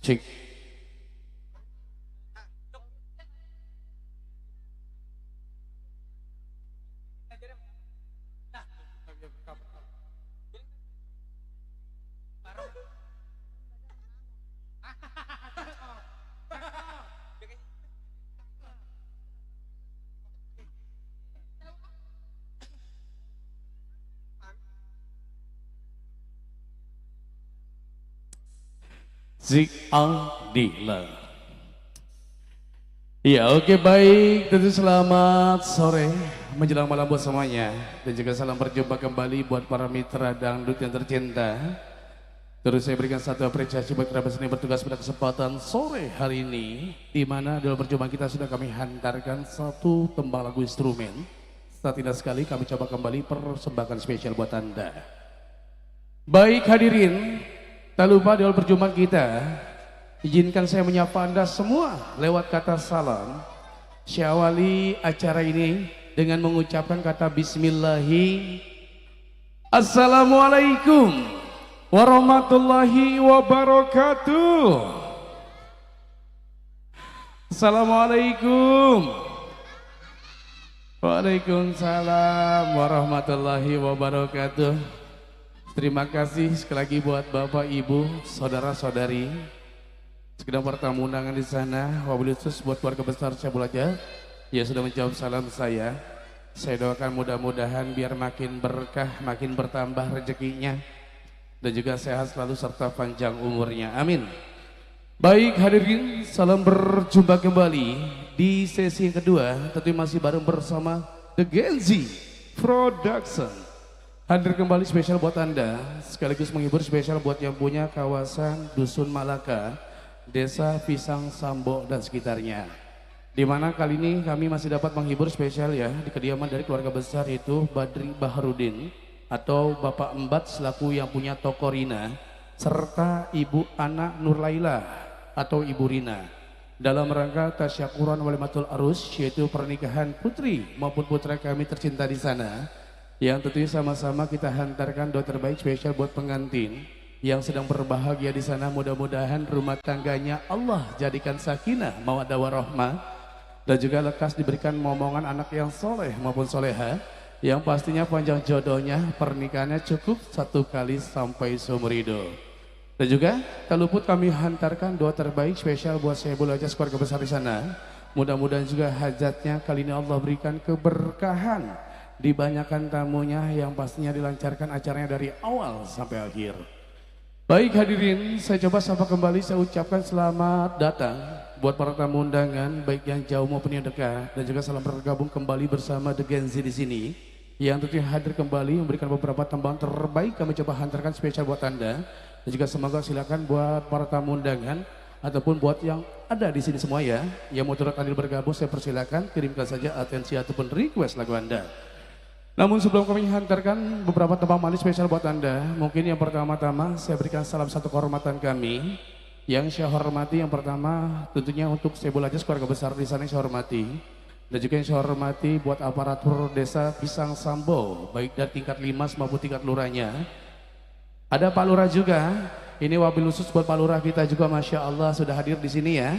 Cik. Zik Aldila. Ya oke baik, tentu selamat sore menjelang malam buat semuanya. Dan juga salam berjumpa kembali buat para mitra dangdut yang tercinta. Terus saya berikan satu apresiasi buat kerabat seni bertugas pada kesempatan sore hari ini, di mana dalam perjumpaan kita sudah kami hantarkan satu tembang lagu instrumen. Saat indah sekali kami coba kembali persembahkan spesial buat Anda. Baik hadirin, tak lupa dalam perjumpaan kita, izinkan saya menyapa Anda semua lewat kata salam. Saya awali acara ini dengan mengucapkan kata Bismillahi. Assalamualaikum warahmatullahi wabarakatuh. Assalamualaikum. Waalaikumsalam warahmatullahi wabarakatuh. Terima kasih sekali lagi buat Bapak, Ibu, Saudara-saudari sekedar bertamu undangan di sana. Wabil khusus buat keluarga besar saya belajar ya sudah menjawab salam saya. Saya doakan mudah-mudahan biar makin berkah, makin bertambah rezekinya dan juga sehat selalu serta panjang umurnya. Amin. Baik hadirin, salam berjumpa kembali di sesi yang kedua. Tentu masih bareng bersama The Genzi Production. Hadir kembali spesial buat Anda, sekaligus menghibur spesial buat yang punya kawasan Dusun Malaka, Desa Pisang Sambo dan sekitarnya. Dimana kali ini kami masih dapat menghibur spesial ya di kediaman dari keluarga besar itu Badri Baharudin atau Bapak Embat selaku yang punya toko Rina, serta Ibu Ana Nurlaila atau Ibu Rina. Dalam rangka tasyakuran walimatul arus, yaitu pernikahan putri maupun putra kami tercinta di sana. Yang tentunya sama-sama kita hantarkan doa terbaik spesial buat pengantin yang sedang berbahagia di sana. Mudah-mudahan rumah tangganya Allah jadikan sakinah, mawaddah warahmah, dan juga lekas diberikan momongan anak yang soleh maupun soleha, yang pastinya panjang jodohnya, pernikahannya cukup satu kali sampai seumur hidup. Dan juga tak luput kami hantarkan doa terbaik spesial buat Saebul Ajas keluarga besar di sana. Mudah-mudahan juga hajatnya kali ini Allah berikan keberkahan, dibanyakan tamunya, yang pastinya dilancarkan acaranya dari awal sampai akhir. Baik hadirin, saya coba sapa kembali, saya ucapkan selamat datang buat para tamu undangan baik yang jauh maupun yang dekat, dan juga salam bergabung kembali bersama The Genzi di sini yang tentunya hadir kembali memberikan beberapa tembang terbaik kami coba hantarkan spesial buat Anda. Dan juga semoga silakan buat para tamu undangan ataupun buat yang ada di sini semua ya, yang mau turut andil bergabung, saya persilakan kirimkan saja atensi ataupun request lagu Anda. Namun sebelum kami hantarkan beberapa tembang manis spesial buat Anda, mungkin yang pertama-tama saya berikan salam satu kehormatan kami. Yang saya hormati yang pertama tentunya untuk Saebul Ajas keluarga besar di sana yang saya hormati. Dan juga yang saya hormati buat aparatur desa Pisang Sambo, baik dari tingkat limas maupun tingkat lurahnya. Ada Pak Lurah juga, ini wabil khusus buat Pak Lurah kita juga, Masya Allah sudah hadir di sini ya.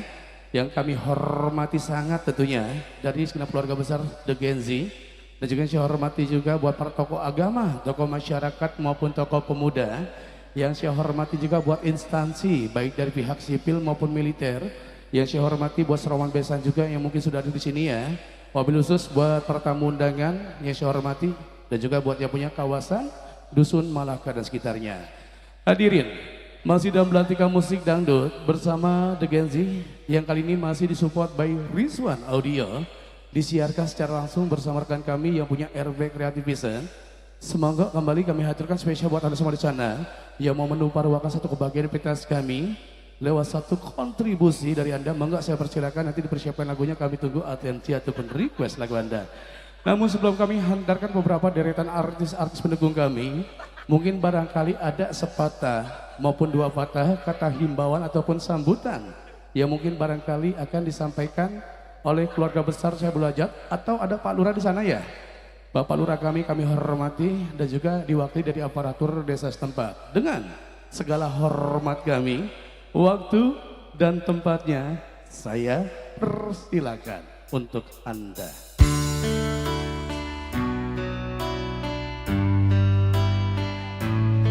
Yang kami hormati sangat tentunya dari segenap keluarga besar The Genzi. Dan juga saya hormati juga buat para tokoh agama, tokoh masyarakat maupun tokoh pemuda. Yang saya hormati juga buat instansi baik dari pihak sipil maupun militer. Yang saya hormati buat Serawan Besan juga yang mungkin sudah ada di sini ya. Wabil khusus buat para tamu undangan yang saya hormati, dan juga buat yang punya kawasan Dusun Malaka dan sekitarnya. Hadirin, masih dalam belantikan musik dangdut bersama The Genzi yang kali ini masih disupport by Rizwan Audio. Disiarkan secara langsung bersama rekan kami yang punya RB Creative Vision. Semoga kembali kami haturkan spesial buat Anda semua di sana yang mau menumpahkan satu kebahagiaan pitas kami lewat satu kontribusi dari Anda. Monggo saya persilakan, nanti dipersiapkan lagunya, kami tunggu atensi ataupun request lagu Anda. Namun sebelum kami hantarkan beberapa deretan artis-artis pendukung kami, mungkin barangkali ada sepatah maupun dua patah kata himbauan ataupun sambutan yang mungkin barangkali akan disampaikan oleh keluarga besar Saebul Ajas, atau ada Pak Lurah di sana ya. Bapak Lurah kami hormati dan juga diwakili dari aparatur desa setempat. Dengan segala hormat kami, waktu dan tempatnya saya persilakan untuk Anda.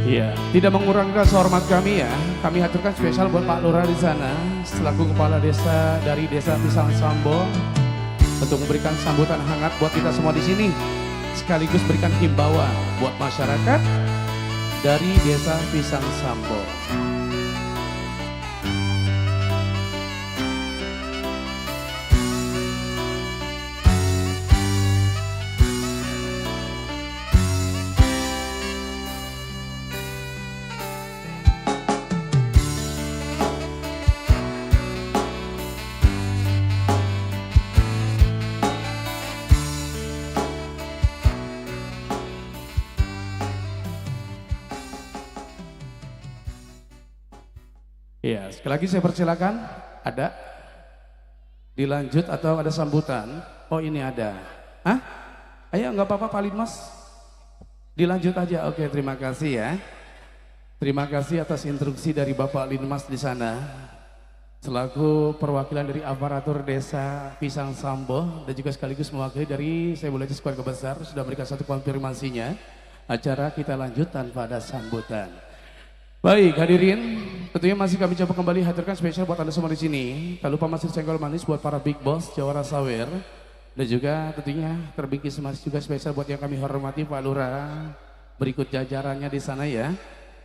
Ya, tidak mengurangi rasa hormat kami ya. Kami haturkan spesial buat Pak Lurah di sana selaku kepala desa dari Desa Pisang Sambo untuk memberikan sambutan hangat buat kita semua di sini. Sekaligus berikan himbauan buat masyarakat dari Desa Pisang Sambo. Ya, sekali lagi saya persilakan. Ada? Dilanjut atau ada sambutan? Oh ini ada. Hah? Ayo nggak apa-apa Pak Linmas. Dilanjut aja. Oke, terima kasih ya. Terima kasih atas instruksi dari Bapak Linmas di sana. Selaku perwakilan dari aparatur Desa Pisang Sambo dan juga sekaligus mewakili dari saya boleh keluarga besar sudah memberikan satu konfirmasinya. Acara kita lanjut tanpa ada sambutan. Baik hadirin, tentunya masih kami coba kembali hadirkan spesial buat Anda semua di sini. Tak lupa masih senggol manis buat para big boss Jawara Sawer dan juga tentunya terbingkis masih juga spesial buat yang kami hormati Pak Lurah. Berikut jajarannya di sana ya.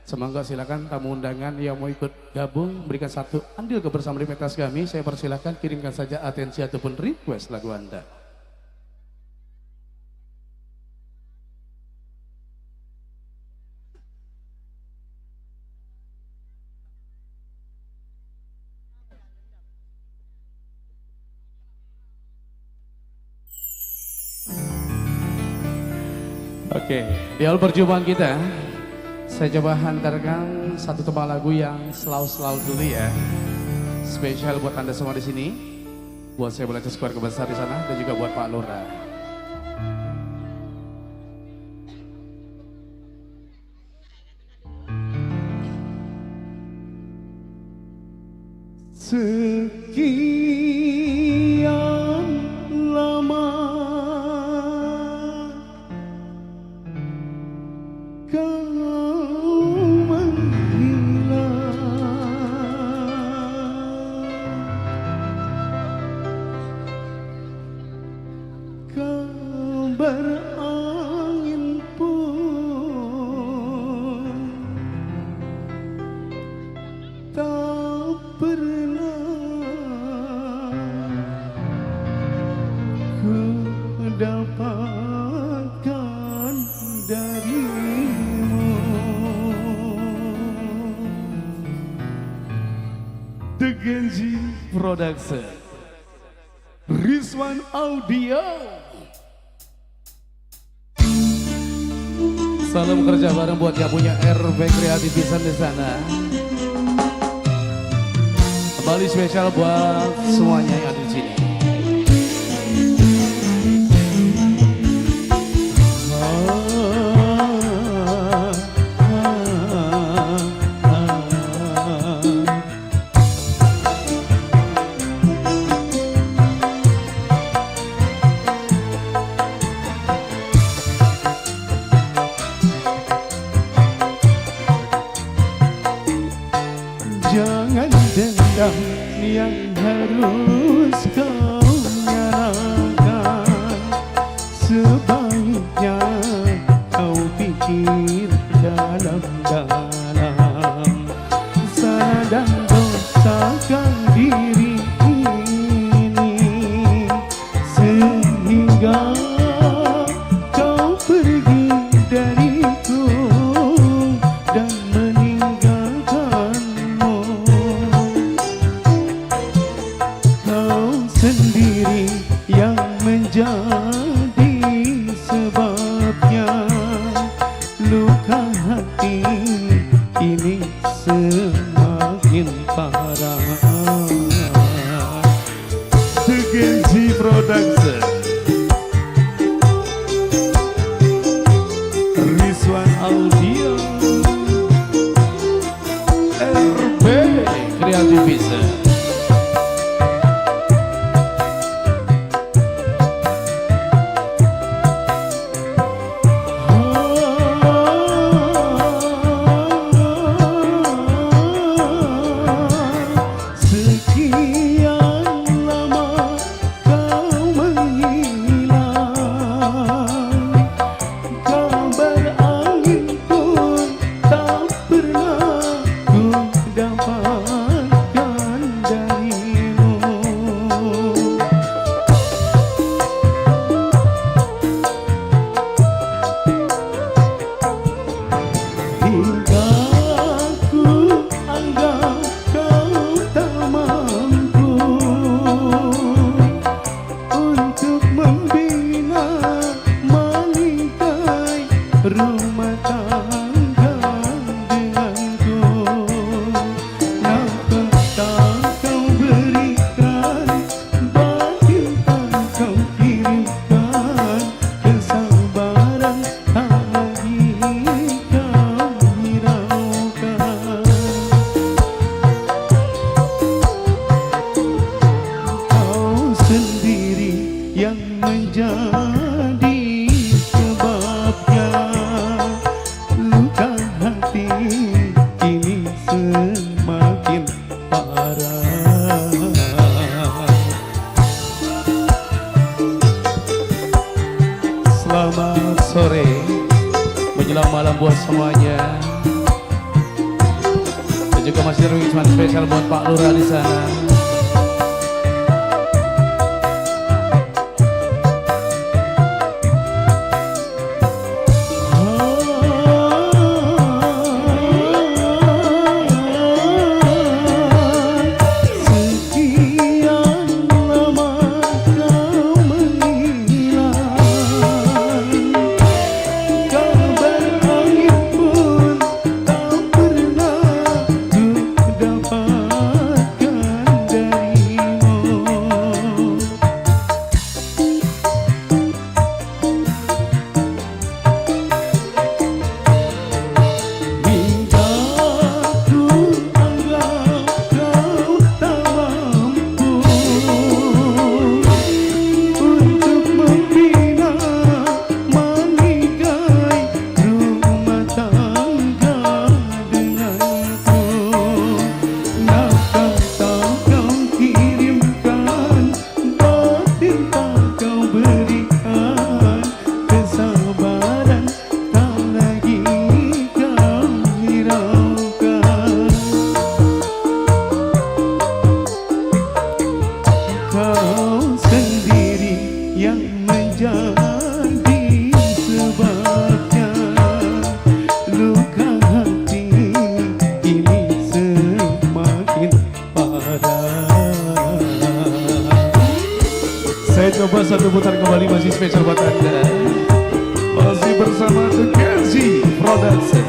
Semoga silakan tamu undangan yang mau ikut gabung berikan satu andil kebersamaan di pentas kami. Saya persilakan kirimkan saja atensi ataupun request lagu Anda. Oke, di awal perjumpaan kita, saya coba hantarkan satu tembang lagu yang selalu dulu ya. Spesial buat Anda semua di sini, buat saya boleh keluarga besar di sana dan juga buat Pak Lurah. Sekian lama berangin pun tak pernah ku dapatkan darimu. The Genji Production, Rizwan Audio. Salam kerja bareng buat yang punya RB Kreatif Pisan di sana. Kembali spesial buat semuanya yang ada di sini. Jangan dendam yang harus kau nyalakan. Sebaiknya kau pikir dalam-dalam. Salah dan dosakan diri ini sehingga kau pergi dariku dan sendiri yang menjadi sebabnya luka hati ini semakin parah. The Genji Production, Rizwan Audio, RB Kreatif Pisan. parah. Selamat sore menjelang malam buat semuanya. Dan juga masih wisman spesial buat Pak Lurah di sana. Coba satu putar kembali masih spesial buat Anda. Masih bersama The Kenzie Production.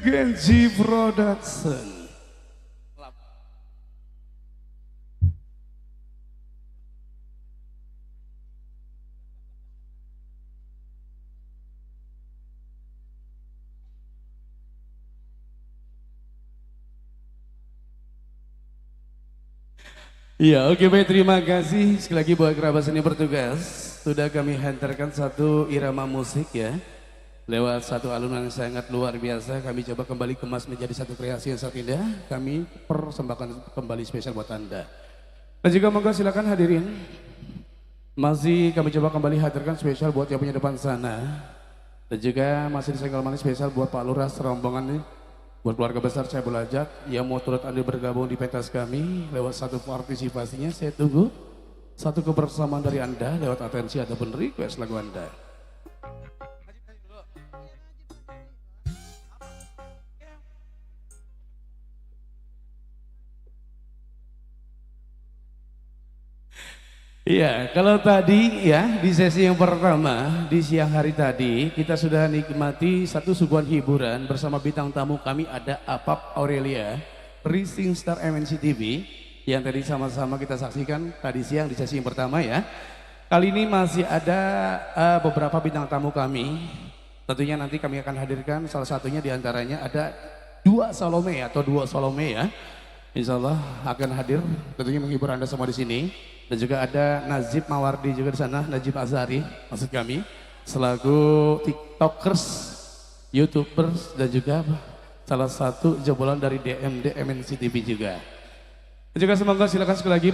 Kenzie Production. Ya, oke, baik, terima kasih sekali lagi buat kerabat seni bertugas. Sudah kami hantarkan satu irama musik ya, lewat satu alunan yang sangat luar biasa. Kami coba kembali kemas menjadi satu kreasi yang sangat indah. Kami persembahkan kembali spesial buat Anda. Dan juga monggo silakan hadirin. Masih kami coba kembali hadirkan spesial buat yang punya depan sana. Dan juga masih disenggol manis spesial buat Pak Lurah rombongan nih. Buat keluarga besar saya belajar yang mau turut andil bergabung di pentas kami lewat satu partisipasinya, saya tunggu satu kebersamaan dari Anda lewat atensi ataupun request lagu Anda. Iya, kalau tadi ya di sesi yang pertama di siang hari tadi kita sudah nikmati satu suguhan hiburan bersama bintang tamu kami ada Apap Aurelia, Rising Star MNC TV yang tadi sama-sama kita saksikan tadi siang di sesi yang pertama ya. Kali ini masih ada beberapa bintang tamu kami. Tentunya nanti kami akan hadirkan salah satunya diantaranya ada dua Salome atau dua Salome ya. Insya Allah akan hadir tentunya menghibur Anda semua di sini. Dan juga ada Najib Mawardi juga di sana, Najib Azhari maksud kami, selaku TikTokers, YouTubers dan juga salah satu jebolan dari DMD MNC TV juga. Dan juga semoga silakan sekali lagi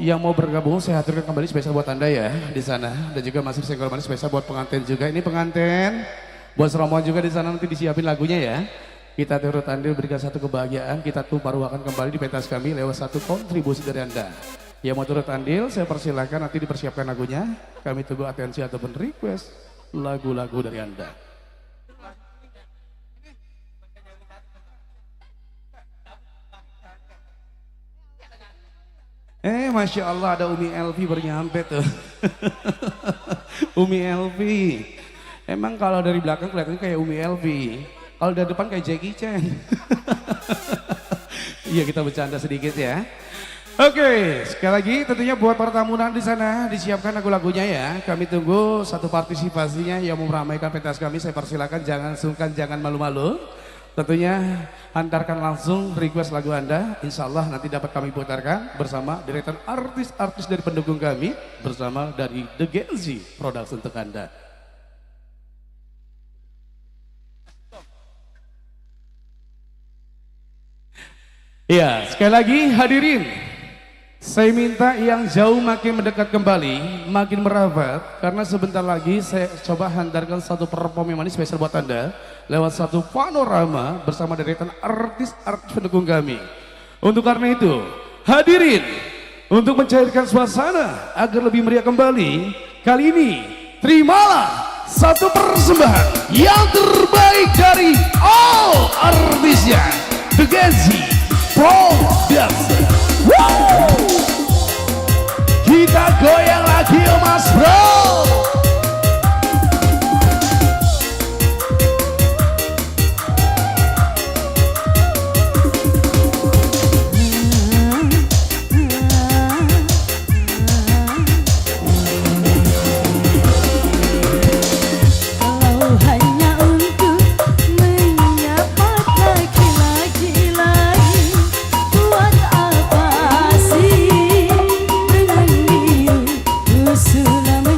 yang mau bergabung saya aturkan kembali spesial buat Anda ya di sana, dan juga masih senggol manis spesial buat pengantin juga. Ini pengantin buat Romo juga di sana, nanti disiapin lagunya ya. Kita turut andil berikan satu kebahagiaan, kita tuh baru akan kembali di pentas kami lewat satu kontribusi dari Anda. Yang mau turut andil, saya persilahkan nanti dipersiapkan lagunya. Kami tunggu atensi ataupun request lagu-lagu dari Anda. Masya Allah ada Umi Elvi bernyampe tuh. Umi Elvi. Emang kalau dari belakang kelihatannya kayak Umi Elvi. Kalau dari depan kayak Jackie Chan. Iya kita bercanda sedikit ya. Oke, sekali lagi tentunya buat para tamunan di sana disiapkan lagu-lagunya ya. Kami tunggu satu partisipasinya yang mau meramaikan pentas kami. Saya persilakan jangan sungkan, jangan malu-malu. Tentunya hantarkan langsung request lagu Anda. Insya Allah nanti dapat kami putarkan bersama deretan artis-artis dari pendukung kami bersama dari The Genzi Production untuk Anda. Ya, sekali lagi hadirin. Saya minta yang jauh makin mendekat kembali, makin merapat, karena sebentar lagi saya coba hantarkan satu perform yang manis spesial buat Anda lewat satu panorama bersama deretan artis-artis pendukung kami. Untuk karena itu, hadirin, untuk mencairkan suasana agar lebih meriah kembali, kali ini terimalah satu persembahan yang terbaik dari all artisnya, The Genzi Production. Kita goyang lagi Mas Bro. Sulam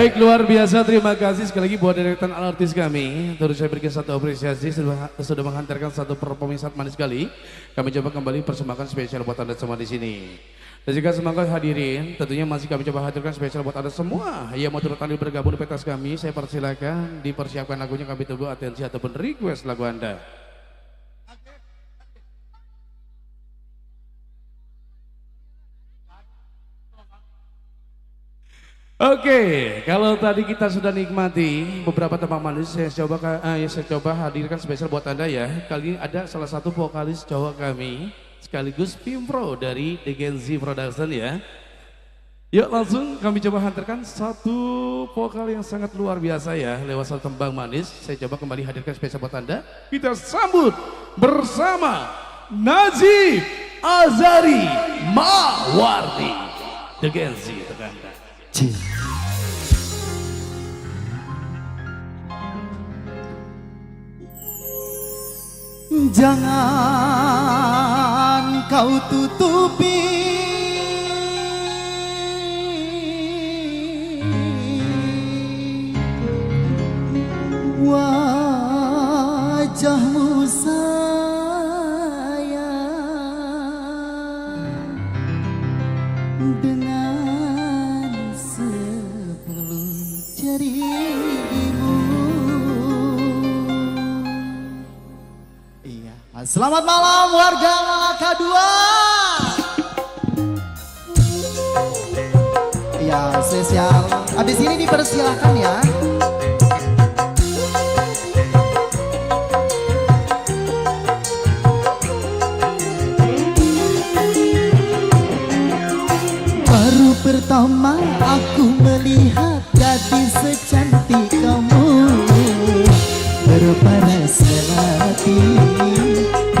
Baik, luar biasa, terima kasih sekali lagi buat deretan artis kami. Terus saya berikan satu apresiasi sudah menghantarkan satu performance manis sekali. Kami coba kembali persembahkan spesial buat Anda semua di sini. Dan juga semoga hadirin, tentunya masih kami coba hadirkan spesial buat Anda semua yang mau turut andil bergabung di pentas kami. Saya persilakan dipersiapkan lagunya, kami tunggu atensi ataupun request lagu Anda. Oke, kalau tadi kita sudah nikmati beberapa tembang manis, saya coba hadirkan spesial buat Anda ya. Kali ini ada salah satu vokalis cowok kami, sekaligus Pimpro dari The Gen Z Production ya. Yuk langsung kami coba hantarkan satu vokal yang sangat luar biasa ya, lewat satu tembang manis. Saya coba kembali hadirkan spesial buat Anda. Kita sambut bersama Najib Azari Mawardi, The Gen Z Production. Jangan kau tutupi wajahmu sayang dengan 10 jarimu. Iya. Selamat malam warga Malaka 2. Iya, spesial. Habis ini dipersilakan ya. Baru pertama aku melihat gadis secantik kamu, berparas melati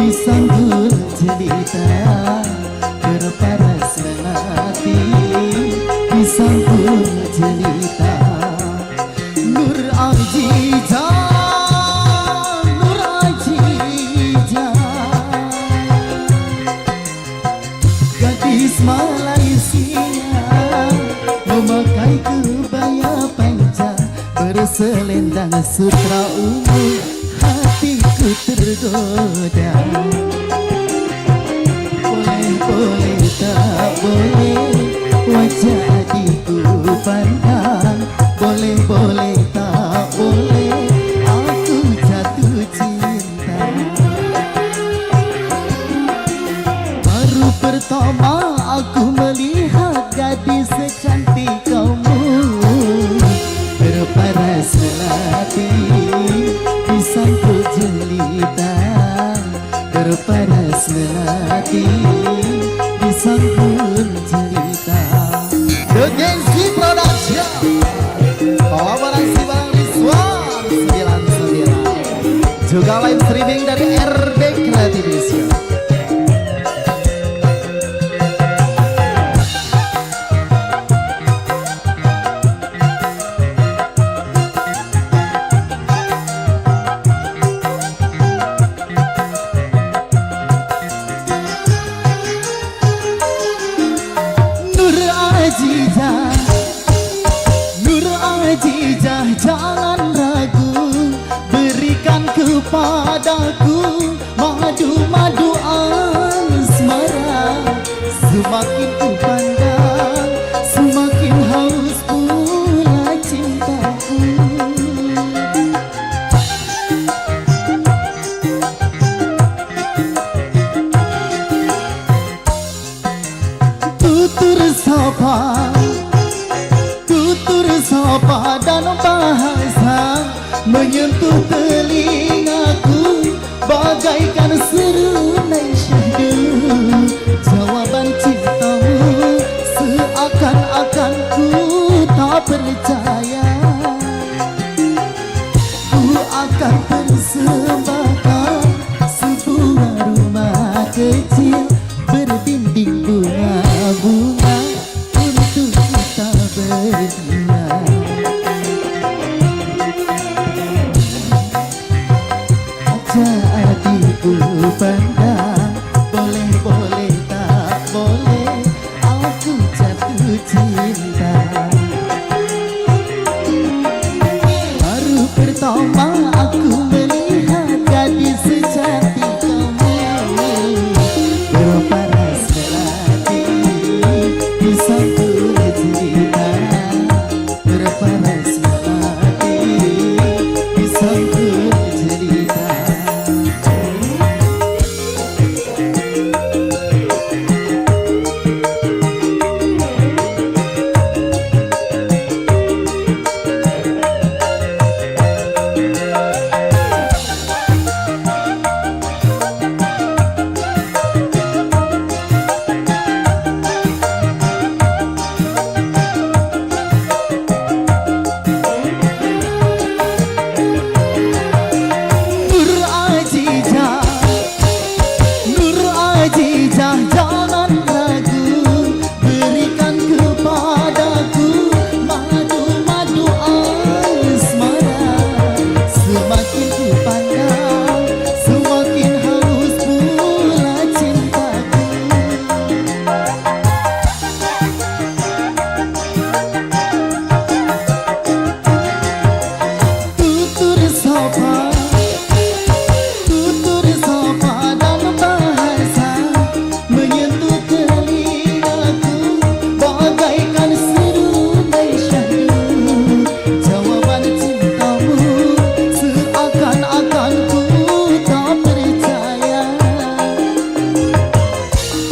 disanggul jelita, berparas melati disanggul jelita. Nur Ajija, Nur Ajija, gadis Malaysia memakai kebaya panjang berselendang sutra ungu, hatiku tergoda. Boleh tak boleh wajah adikku pandang, boleh tak boleh aku jatuh cinta. Baru pertama aku melihat gadis secantik kamu, berparas melati disangkut jelita, berparas melati disangkut jelita. The Gen Z Production, kolaborasi Bang Rizwan 99, juga live streaming dari RB Creativity. Nur Ajijah, jangan ragu, berikan kepadaku madu-madu asmara. Semakin ku pandang, semakin haus pula cintaku. Tutur sapa dan bahasa menyentuh telingaku bagaikan serunai syahdu. Jawaban cintamu seakan-akan ku tak percaya. Ku akan persembahkan sebuah rumah kecil berdinding bunga-bunga untuk kita berdua. Adikku pandang, boleh tak boleh aku jatuh cinta. sejati kamu berparas melati bisa bercerita berparas melati bisa bercerita. Jangan ragu, berikan kepadaku madu-madu asmara. Semakin ku pandang, semakin haus pula cintaku. Tutur sapa dan bahasa menyentuh telingaku bagaikan serunai syahdu. Jawaban cintamu seakan-akan ku tak percaya.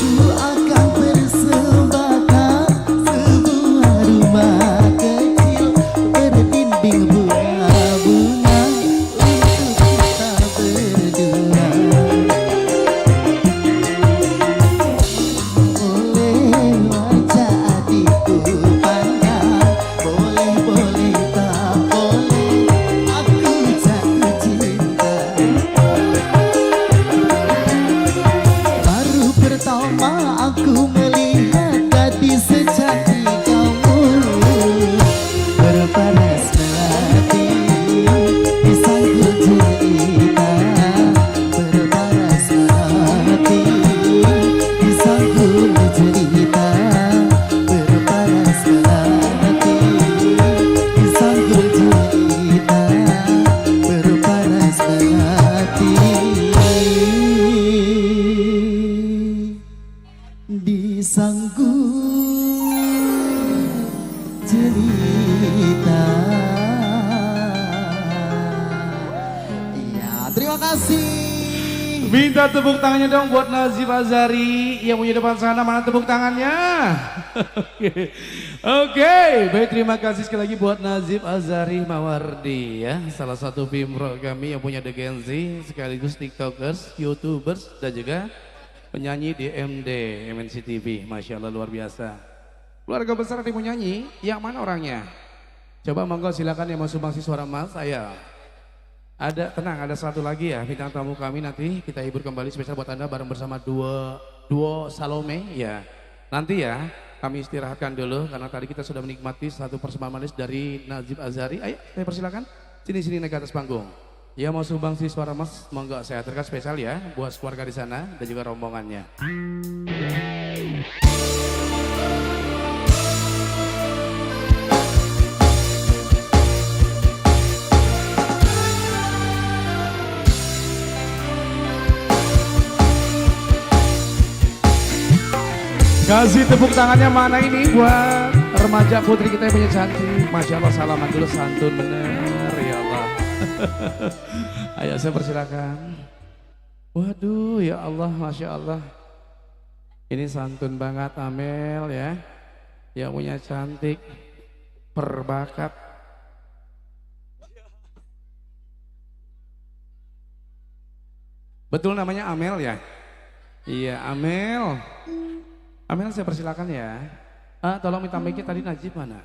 Ku akan persembahkan sebuah rumah kecil berdinding bunga-bunga untuk kita berdua. Boleh wajah adikku pandang, boleh tak boleh aku jatuh cinta. Baru pertama aku melihat gadis sejati kamu berparas melati disangkut cerita berparas melati disangkut cerita berparas melati disangkut cerita berparas melati disangkut cerita. Iya, terima kasih. Minta tepuk tangannya dong buat Nazib Azhari yang punya depan sana, mana tepuk tangannya? Oke, baik, terima kasih sekali lagi buat Nazib Azhari Mawardi ya, salah satu pimro kami yang punya The Gen Z, sekaligus tiktokers, youtubers dan juga penyanyi di MNC TV. Masya Allah, luar biasa. Keluarga besar yang mau nyanyi, yang mana orangnya? Coba monggo silakan yang mau sumbangsi suara emas saya. Ada, tenang, ada satu lagi ya bintang tamu kami, nanti kita hibur kembali spesial buat Anda bareng bersama duo Salome ya. Nanti ya kami istirahatkan dulu karena tadi kita sudah menikmati satu persembahan manis dari Nazib Azhari. Ayo saya persilakan, sini naik ke atas panggung. Ya mau sumbangsi suara emas, monggo saya aturkan spesial ya buat keluarga di sana dan juga rombongannya. Kasih tepuk tangannya mana ini buat remaja putri kita yang punya cantik. Masya Allah, salaman dulu santun bener ya Allah. Ayo saya persilakan. Waduh ya Allah, Masya Allah. Ini santun banget Amel ya. Yang punya cantik, berbakat. Betul namanya Amel ya? Iya Amel. Amel saya persilakan ya. Tolong minta mic-nya tadi Najib mana?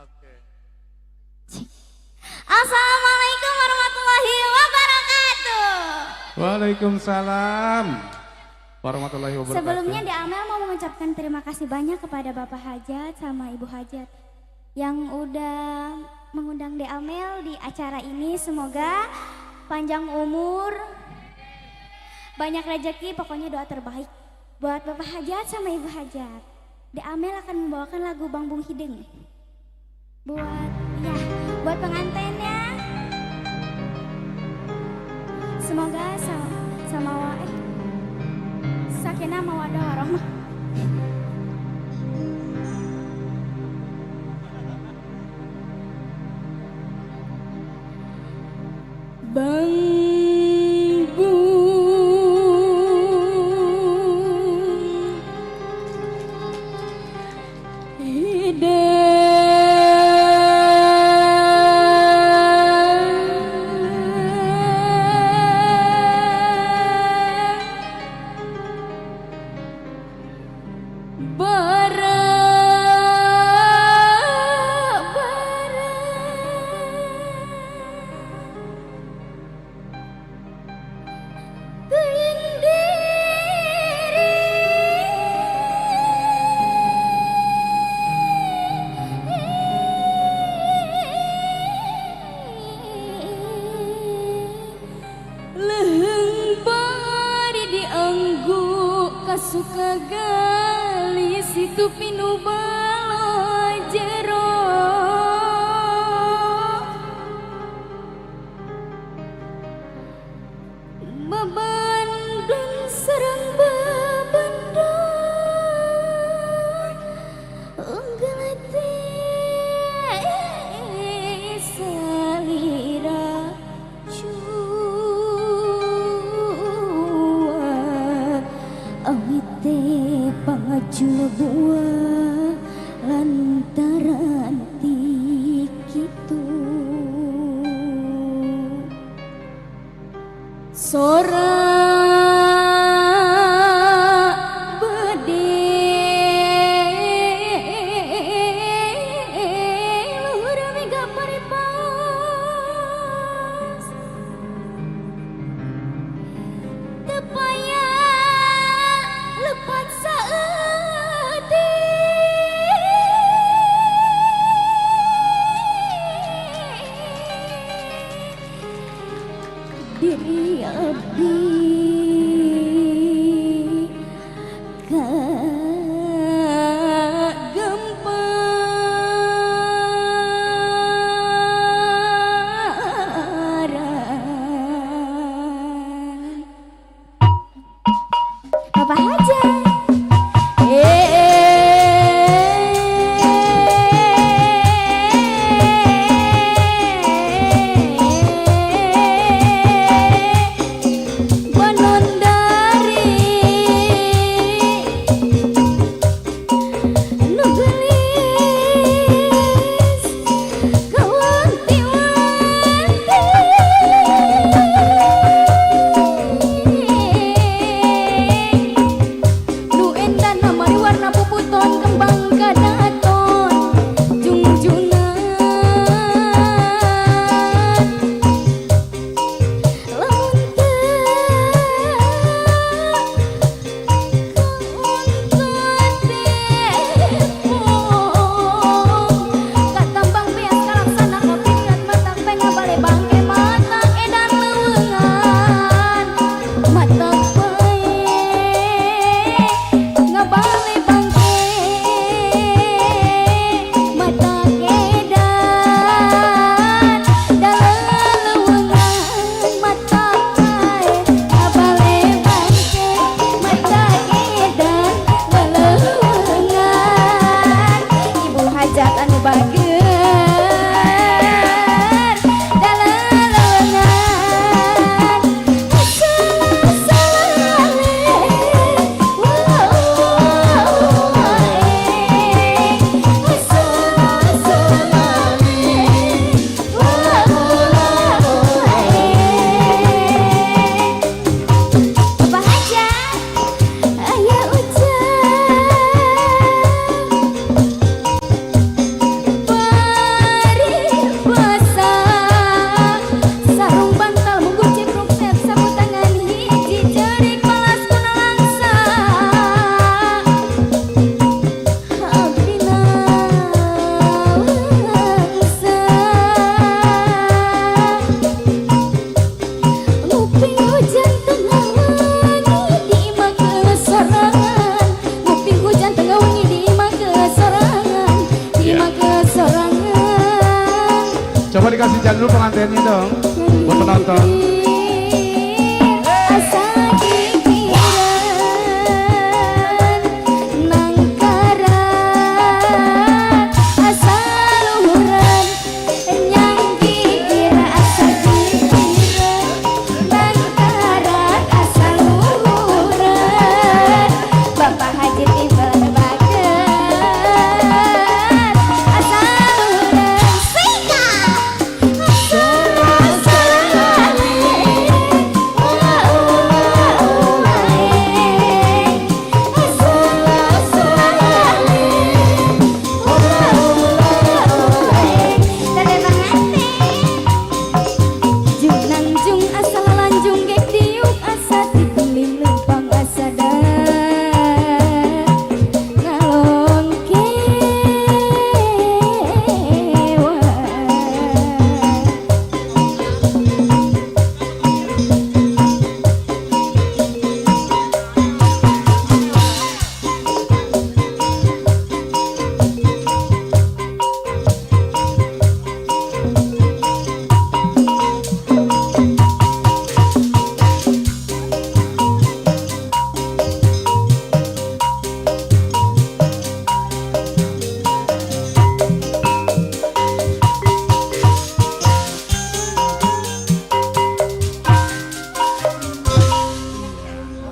Oke. Assalamualaikum warahmatullahi wabarakatuh. Waalaikumsalam warahmatullahi wabarakatuh. Sebelumnya di Amel mau mengucapkan terima kasih banyak kepada Bapak Hajat sama Ibu Hajat yang udah mengundang De Amel di acara ini. Semoga panjang umur, banyak rezeki, pokoknya doa terbaik Buat Bapak Hajat sama Ibu Hajat, De Amel akan membawakan lagu Bang Bung Hideng. Buat pengantinnya, semoga sakinah mawaddah warahmah. Bang suka gali situ pinu balo jero babandung serang babandung unggalati salira awite pangajul buah lantaran tikitu sora bede luhur mega paripas tepaya lepat saedi diri abdi kagemparan Bapak Hajat. dikasih jangan dulu pengantinnya dong buat penonton.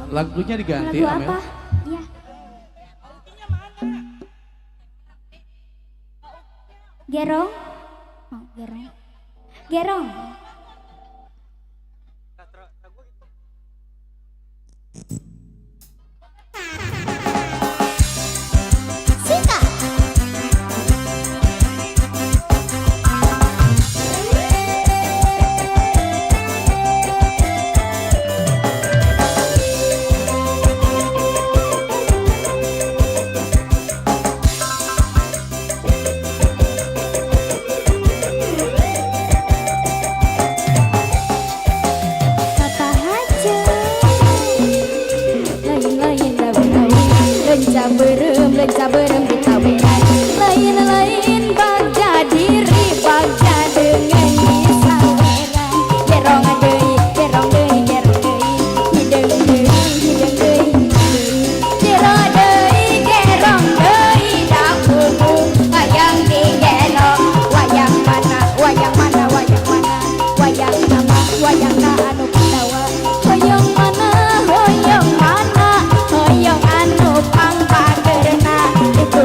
Lagunya diganti, lagu Amel. apa? Iya. Gerong? Oh, gerong. Gerong. Sika. Lenca berem di taberan lain-lain bagja diri bagja dengan disaweran gerong deui gerong deui gerong deui hideng deui gerong deui gerong deui dapur hayang digelong wayang mana wayang mana wayang mana wayang nama wayang na anu Pandawa hoyong mana hoyong mana hoyong anu pang itu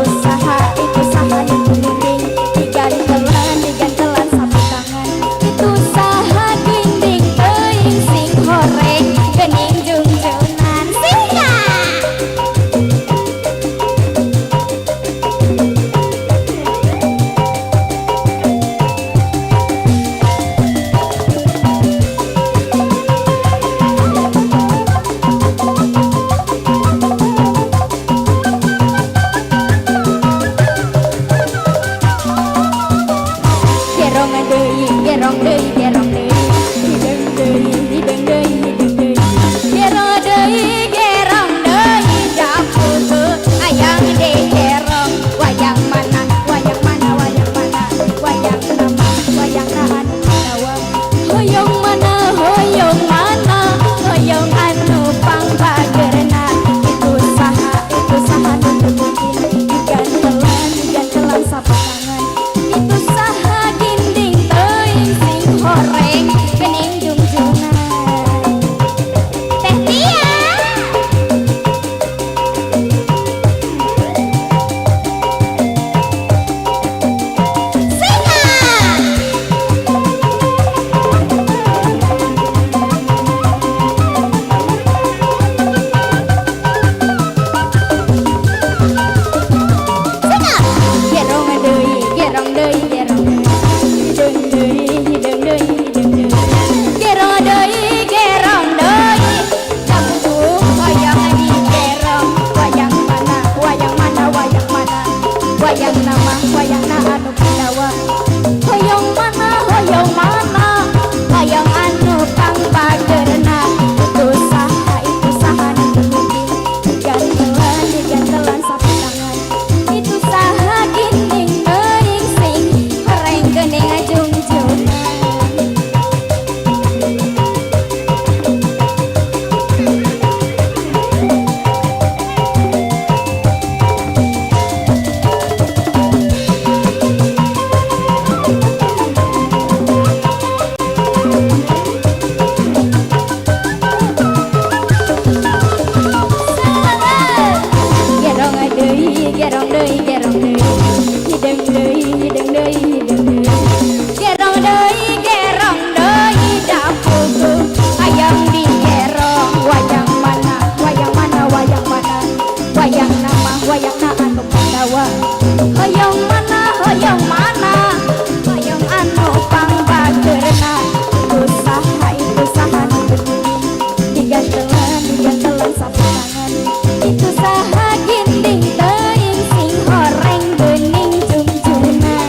gerong deui gerong deui hidung deui gerong deui dapuku ayam di gerong wayang mana wayang nama wayang na anu Pandawa hoyong mana hoyong anu pangbageurna usaha nu digantelan sapu tangan itu saha ginding teuing sing horeng geuning jungjunan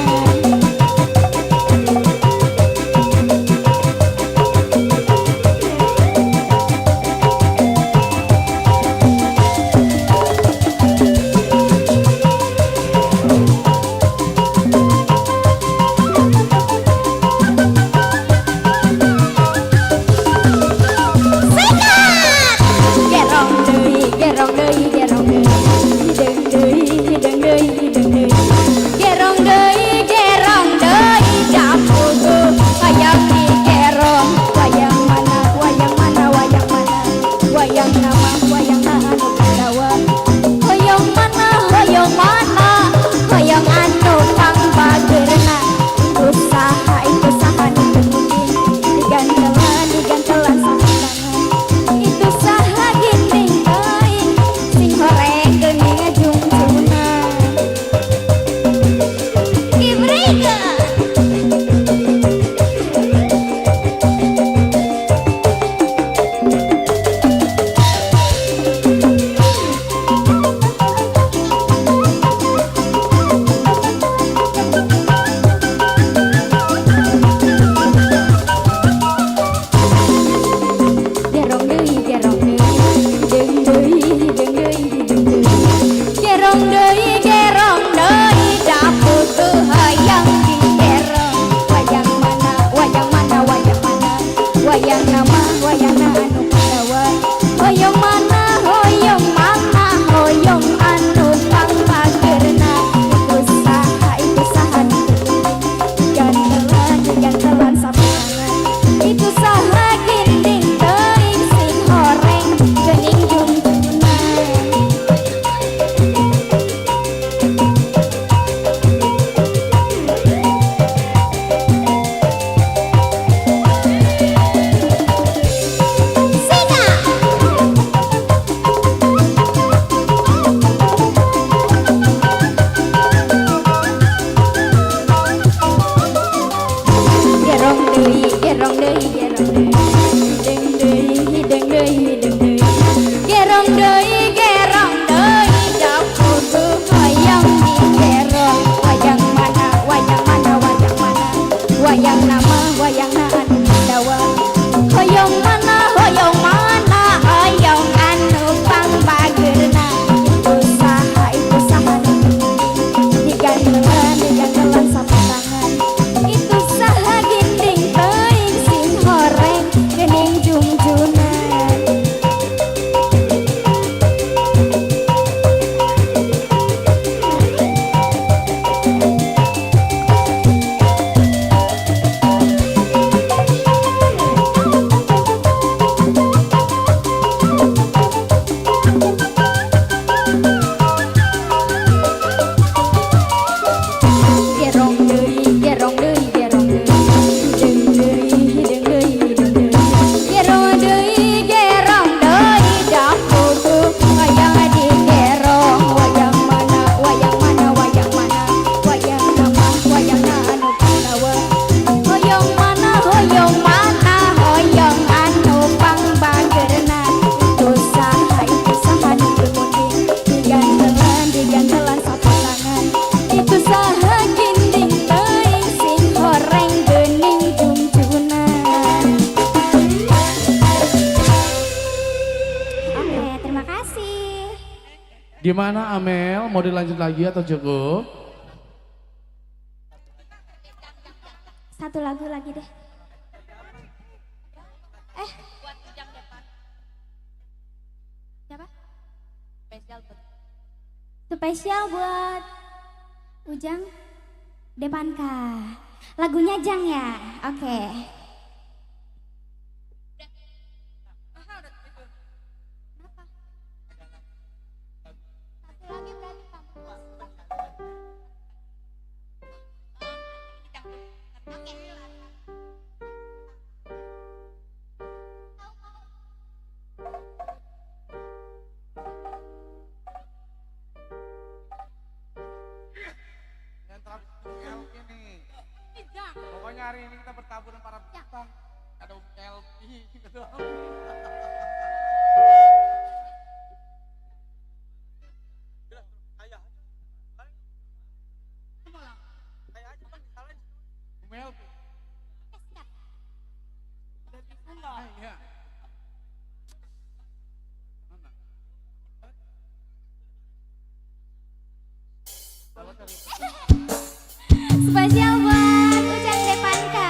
Gimana Amel, mau dilanjut lagi atau cukup? Satu lagu lagi deh. Siapa? Spesial buat Ujang Depanka. Lagunya Jang ya? Oke. Satu lagi berarti kamu. Pokoknya hari ini kita bertabur dengan para bintang. Ada LP gitu. LP. Iya. Mana? Spesial buat Ujang Depanka.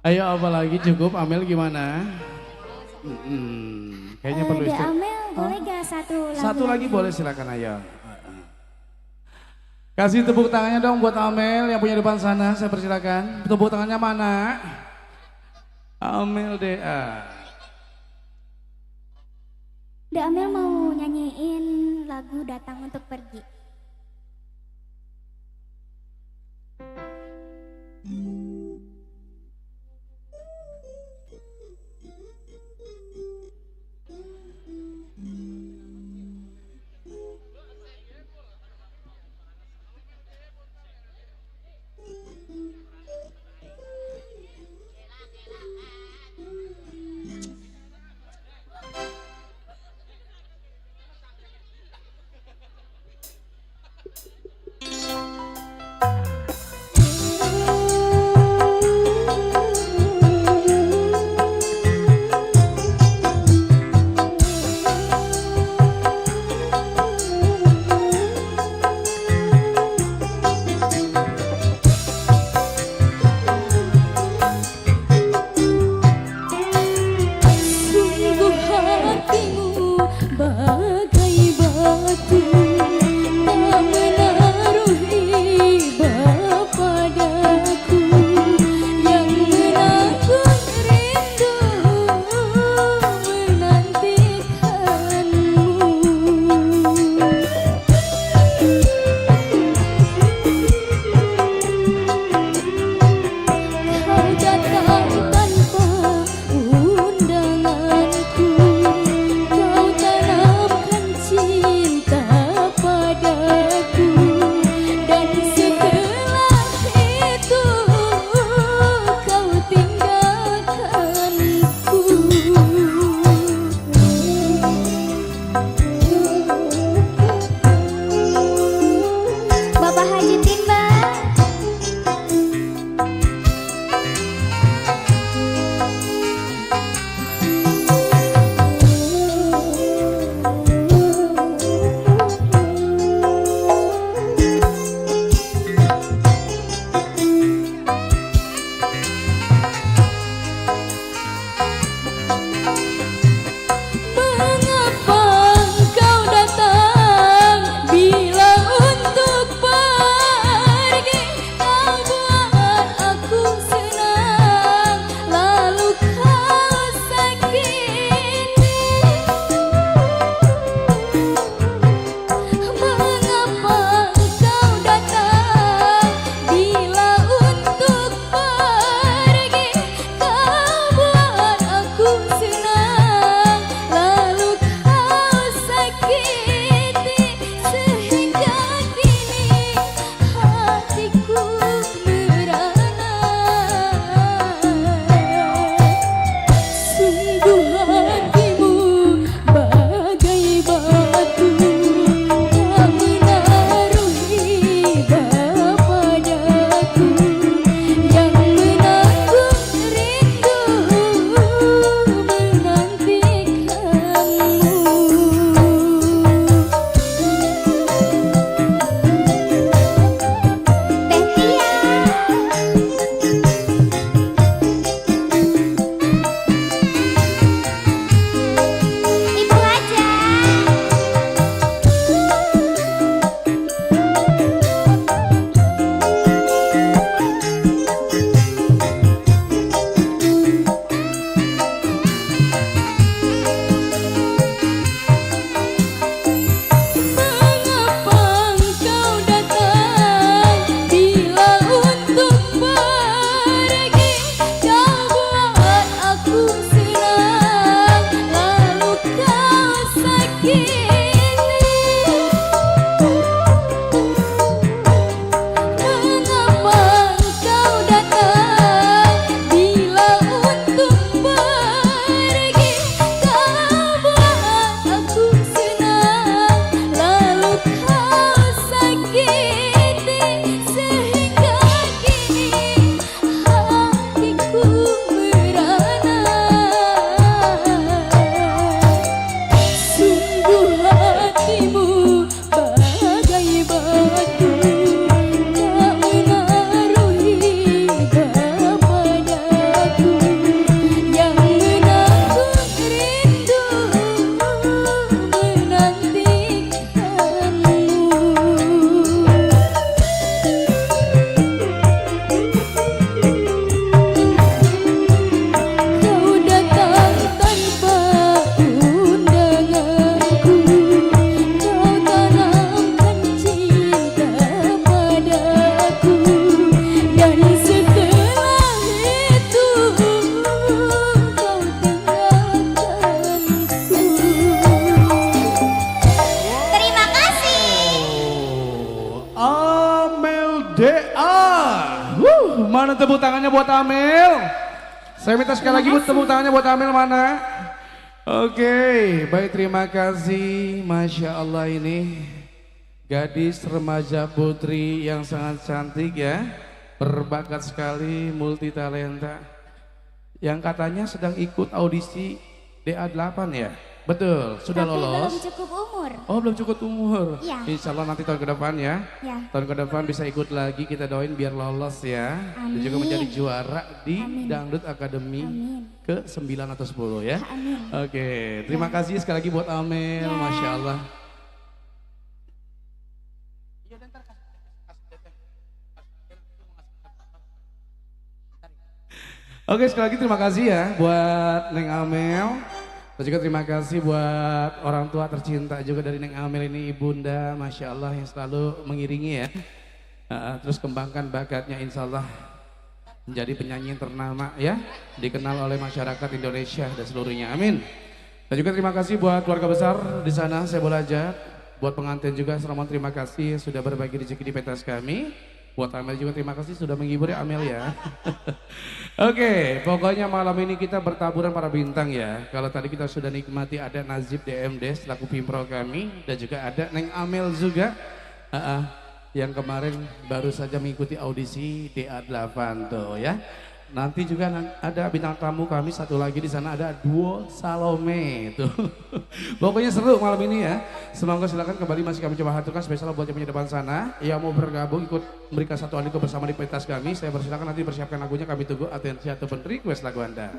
Ayo apa lagi cukup Amel gimana? Kayaknya perlu De istirahat. Amel boleh gak satu lagu? Satu lagi boleh silakan ayo. Kasih tepuk tangannya dong buat Amel yang punya depan sana, saya persilakan. Tepuk tangannya mana? Amel DA. De Amel mau nyanyiin lagu Datang Untuk Pergi. DA. Mana tepuk tangannya buat Amel? Saya minta sekali lagi tepuk tangannya buat Amel mana? Oke, baik terima kasih. Masya Allah ini gadis remaja putri yang sangat cantik ya. Berbakat sekali, multi talenta. Yang katanya sedang ikut audisi DA8 ya? Betul, sudah Tapi lolos. belum cukup umur. Oh belum cukup umur. Iya. Insya Allah nanti tahun ke depan ya. Ya. Tahun ke depan bisa ikut lagi, kita doain biar lolos ya. Dan juga Amin. menjadi juara di Amin. Dangdut Academy Amin. ke 9 atau 10 ya. Amin. Oke, terima kasih sekali lagi buat Amel, Ya. Masya Allah. Oke, sekali lagi terima kasih ya buat Neng Amel. Dan juga terima kasih buat orang tua tercinta juga dari Neng Amel ini, Ibunda, Masya Allah yang selalu mengiringi ya. Terus kembangkan bakatnya, insya Allah menjadi penyanyi yang ternama ya, dikenal oleh masyarakat Indonesia dan seluruhnya, amin. Dan juga terima kasih buat keluarga besar di sana, saya boleh ajak. Buat pengantin juga, selamat terima kasih sudah berbagi rezeki di pentas kami. Buat Amel juga terima kasih sudah menghibur ya Amel ya. Oke, pokoknya malam ini kita bertaburan para bintang ya. Kalau tadi kita sudah nikmati ada Nazib DMD selaku pimpro kami. Dan juga ada Neng Amel juga. Yang kemarin baru saja mengikuti audisi DA8 tuh ya. Nanti juga ada bintang tamu kami satu lagi di sana, ada duo Salome tuh. Pokoknya seru malam ini ya. Semoga silakan kembali masih kami coba haturkan spesial buat yang punya depan sana yang mau bergabung ikut memberikan satu aliko bersama di pentas kami. Saya persilakan nanti persiapkan lagunya, kami tunggu atensi ataupun request lagu Anda.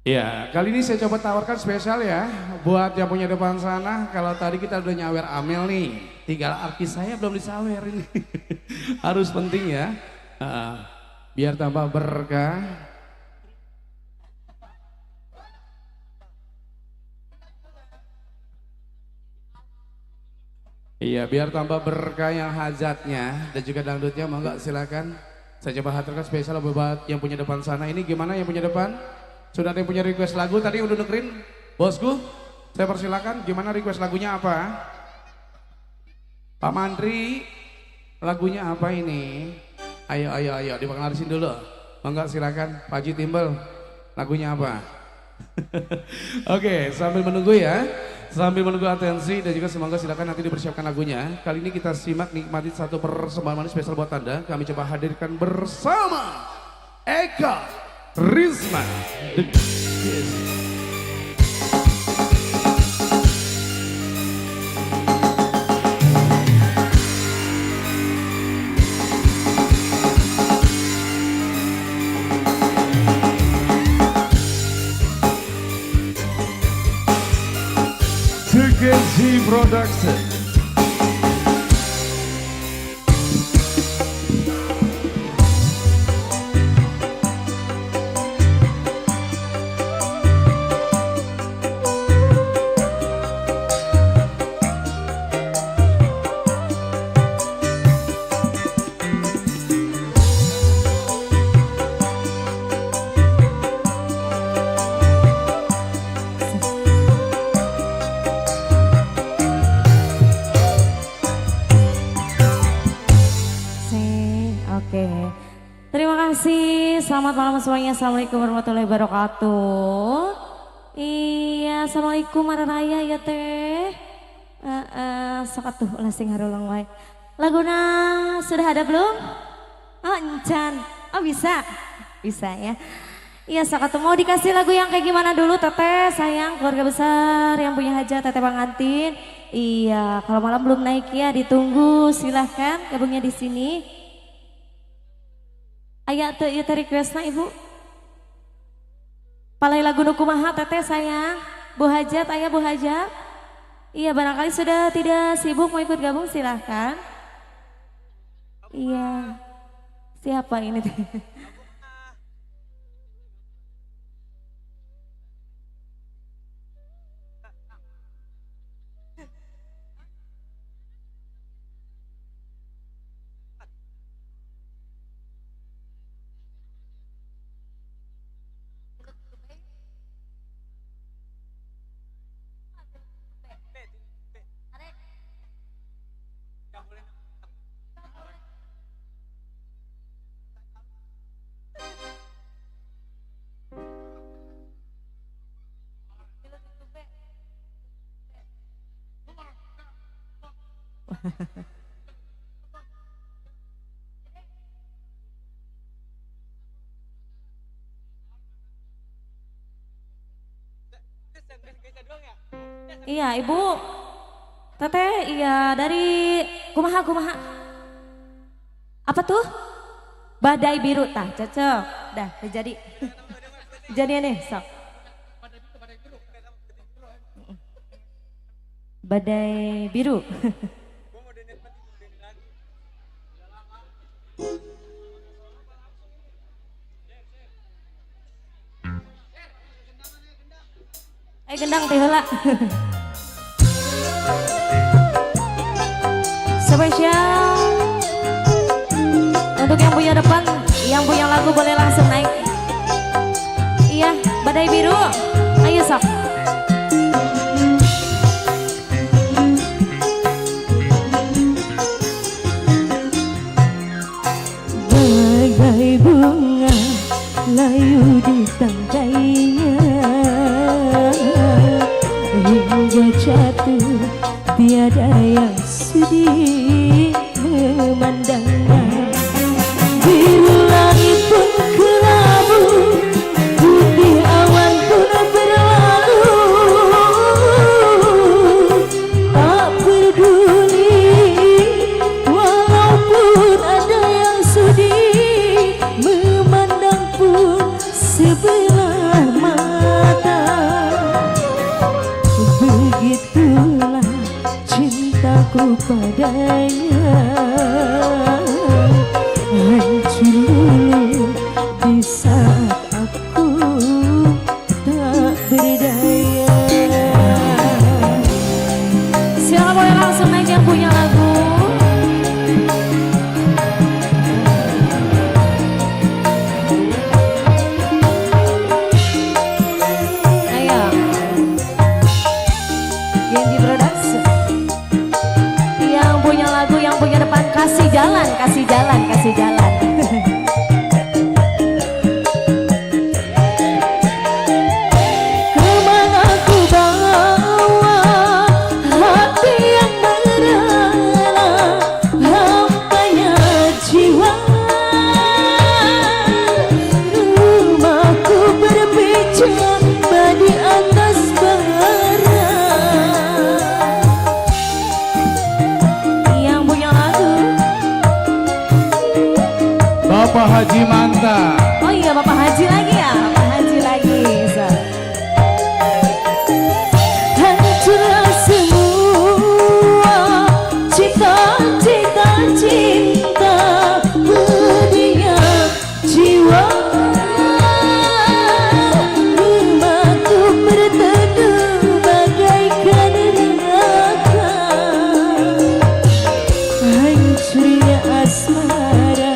Ya, kali ini saya coba tawarkan spesial ya buat yang punya depan sana. Kalau tadi kita udah nyawer Amel nih, tinggal artis saya belum disawer ini. Harus penting ya, biar tambah berkah. Iya, biar tambah berkah yang hajatnya dan juga dangdutnya. Mau nggak silakan. Saya coba haturkan spesial buat yang punya depan sana. Ini gimana yang punya depan? Sudah ada yang punya request lagu tadi udah dengerin? Bosku, saya persilakan gimana request lagunya apa? Pak Mandri, lagunya apa ini? Ayo, dipengaruhin dulu. Mangga silakan, Pak Haji Timbel, lagunya apa? Oke, sambil menunggu ya. Sambil menunggu atensi dan juga semoga silakan nanti dipersiapkan lagunya. Kali ini kita simak nikmati satu persembahan manis spesial buat Anda. Kami coba hadirkan bersama Eka Risma. Tukezi Production. Oke, terima kasih. Selamat malam semuanya. Assalamualaikum warahmatullahi wabarakatuh. Iya, assalamualaikum Mararaya ya teh. Sok atuh ulah sing harulang wae. Laguna sudah ada belum? Oh encan. Oh bisa, bisa ya. Iya sok atuh mau dikasih lagu yang kayak gimana dulu teteh sayang keluarga besar yang punya hajat teteh pengantin. Iya kalau malam belum naik ya ditunggu silahkan gabungnya di sini. Aya teu ieu teh requestna Ibu. Palai lagu nu kumaha teteh sayang? Bu Hajat, aya Bu Hajat? Iya barangkali sudah tidak sibuk mau ikut gabung silahkan. Iya. Siapa ini teh? Iya, Ibu. Teteh, iya dari kumaha kumaha. Apa tuh? Badai biru tah, cocok. Dah, jadi. Jadi nih, sok. Badai biru. Gendang teh heula. Spesial untuk yang punya depan, yang punya lagu boleh langsung naik. Iya, badai biru. Ayo sok. Bagai bunga layu di tangkainya, hingga jatuh tiada yang sudi memandangnya. Biru langit pun kelabu, putih awan pun berlalu, tak peduli walaupun ada yang sudi memandang pun sebelah mata. Begitulah cintaku padanya, hancur luluh di saat aku tak berdaya. Silakan boleh langsung naik yang punya lagu. Ayo. Genji Production. Yang punya lagu, yang punya depan, kasih jalan, kasih jalan, kasih jalan. Kemana ku bawa hati yang merana, hampanya jiwa. Rumahku berbicara di atas bara. Yang punya lagu. Bapak Haji Manta. Oh iya, Bapak Haji lagi ya, Bapak Haji lagi. So. Hancurlah semua cita-cita cinta, pedihnya jiwa. Rumahku berteduh bagaikan neraka, hancurnya asmara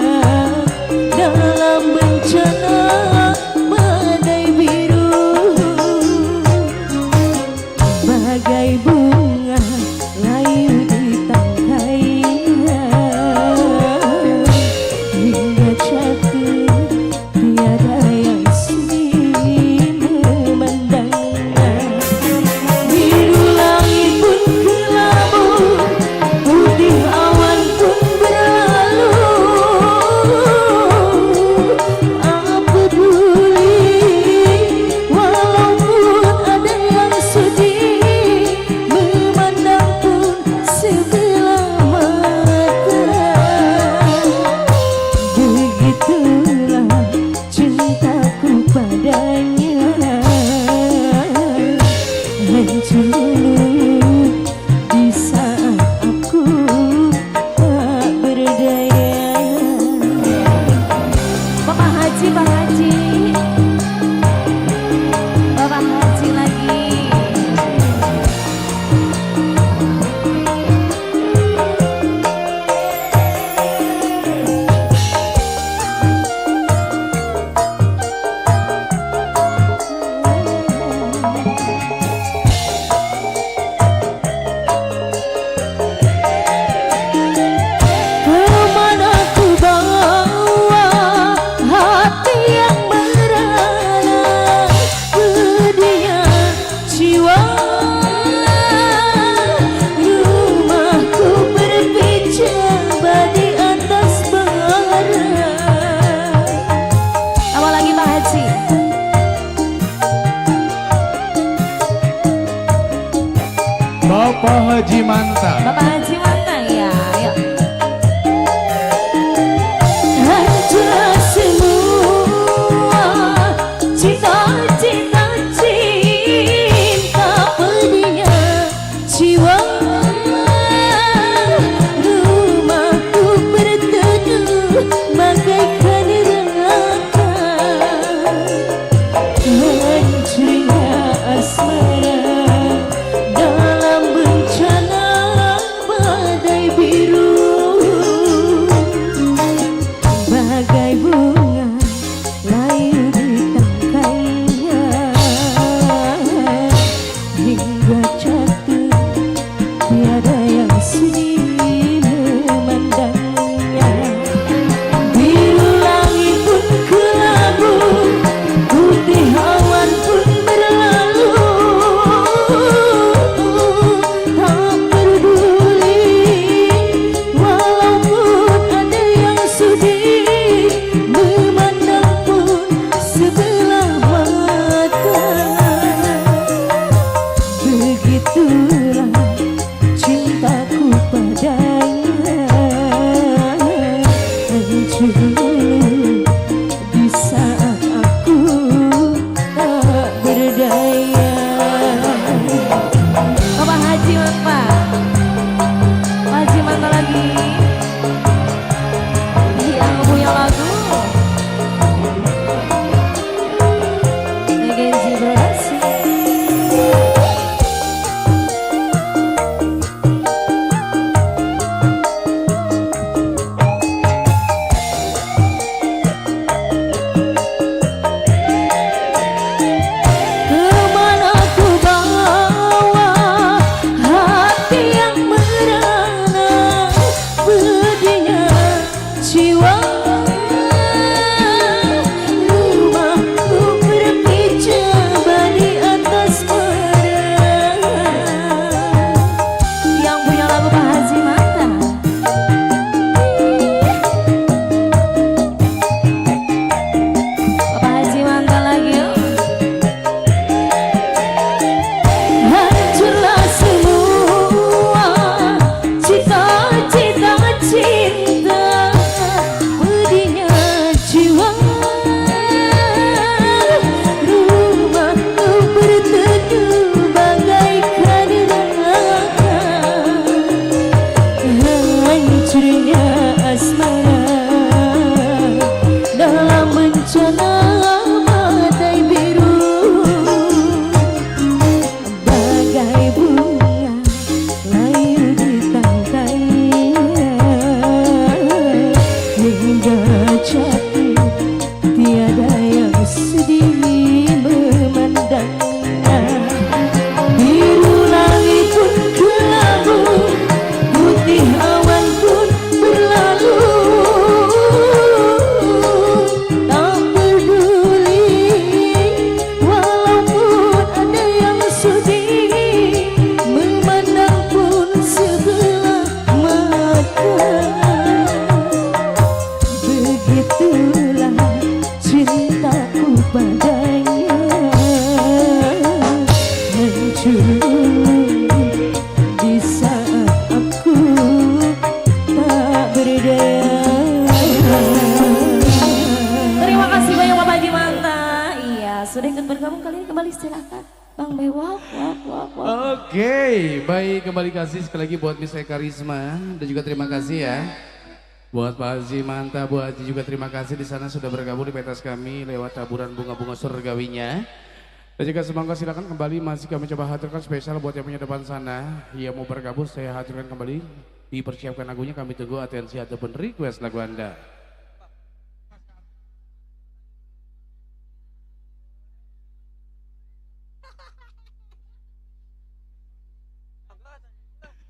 dalam bencana badai biru. Bagai bunga layu di tangkainya, hingga jatuh Bapak Haji Manta. Bapak Haji Manta ya, ayo. Hancur semua cita-cita cinta pedihnya jiwa. Rumahku berteduh bagaikan neraka. Hancurnya asmara dalam bencana badai biru. Bagai bunga layu di tangkainya hingga jatuh, tiada yang sudi memandangnya. Biru langit pun kelabu, putih awan pun berlalu. Tak peduli walaupun ada yang sudi memandang pun sebelah mata. Begitulah cintaku padanya, hancur di saat aku tak berdaya. Bapak Haji Manta, Pak Haji Manta lagi yang punya lagu Legacy Production. Kemana ku bawa hati yang merana, pedihnya jiwa. Rumahku berpijama di atas padang. Yang punya lagu Pak Haji Manta. Bapak Haji Manta lagi yuk. Hancurlah semua cita-cita cinta pedihnya jiwa. Rumahku berteduh bagaikan neraka. Hancurnya asmara dalam bencana badai biru. Bagai bunga layu di tangkainya hingga jatuh, tiada yang sedih memandangnya. Biru langit pun kelabu, putih awan pun berlalu. Tak peduli walaupun ada yang sudi memandang pun sebelah mata. Begitulah cintaku padanya, hancur di saat aku tak berdaya. Terima kasih banyak Bapak Haji Manta. Iya, sudah ikut bergabung kali ini, kembali silakan Bang Bewak. Oke, baik, kembali kasih sekali lagi buat Miss Karisma dan juga terima kasih ya buat Pak Haji Manta, Bu Haji juga terima kasih di sana sudah bergabung di pentas kami lewat taburan bunga-bunga surgawinya. Dan juga semoga silakan kembali masih kami coba haturkan spesial buat yang punya depan sana yang mau bergabung, saya haturkan kembali, dipersiapkan lagunya, kami tunggu atensi ataupun request lagu Anda.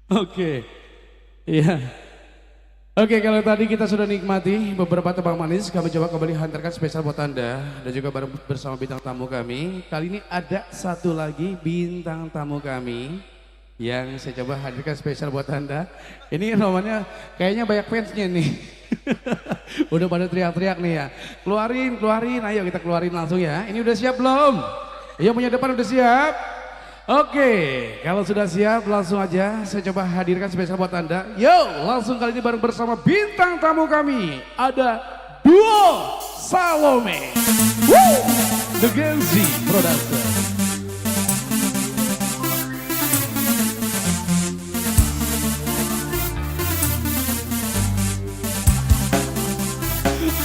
Oke, iya. Oke, kalau tadi kita sudah nikmati beberapa tebang manis, kami coba kembali hantarkan spesial buat Anda dan juga bareng bersama bintang tamu kami. Kali ini ada satu lagi bintang tamu kami yang saya coba hadirkan spesial buat Anda. Ini namanya kayaknya banyak fansnya nih. Udah pada teriak-teriak nih ya. Keluarin, ayo kita keluarin langsung ya. Ini udah siap belum? Yang punya depan udah siap? Oke, kalau sudah siap langsung aja saya coba hadirkan spesial buat Anda. Yo, langsung kali ini bareng bersama bintang tamu kami. Ada duo Salome. Woo! The Genzi Production.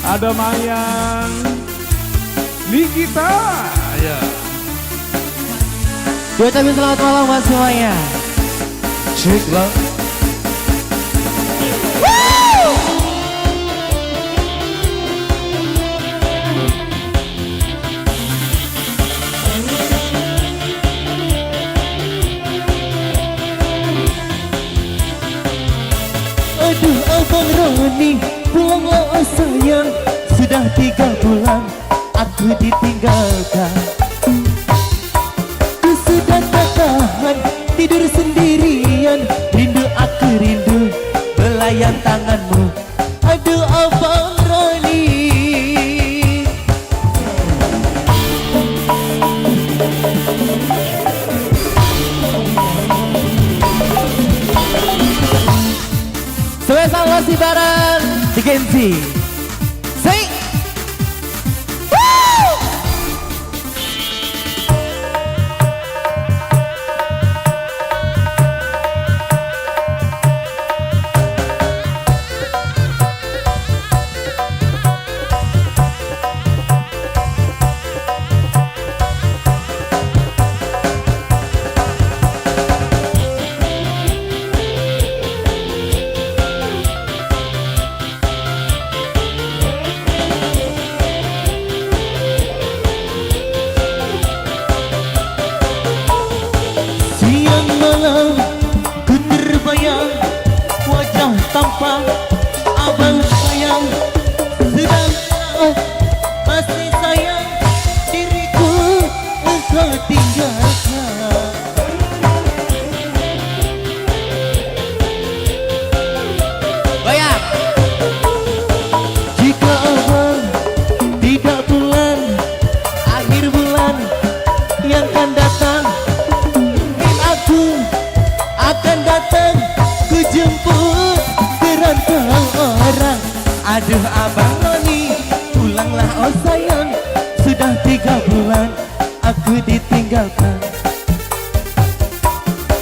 Ada Mayang Nikita. Ya. Gue ucapin selamat malam buat semuanya. Cek lah. Aduh Abang Roni, pulanglah oh sayang. Sudah 3 bulan aku ditinggalkan. Ku sudah tak tahan tidur sendirian. Rindu aku rindu belayan tanganmu. Aduh Abang Roni. Spesial masih bareng di Genzi. Say. Ku terbayang wajah tampan abang sayang. Sedang masih sayang diriku engkau tinggalkan. Bayang. Jika abang tidak pulang akhir bulan yang akan datang, akan datang ku jemput kerantau orang. Aduh Abang Roni, pulanglah oh sayang. Sudah 3 bulan aku ditinggalkan.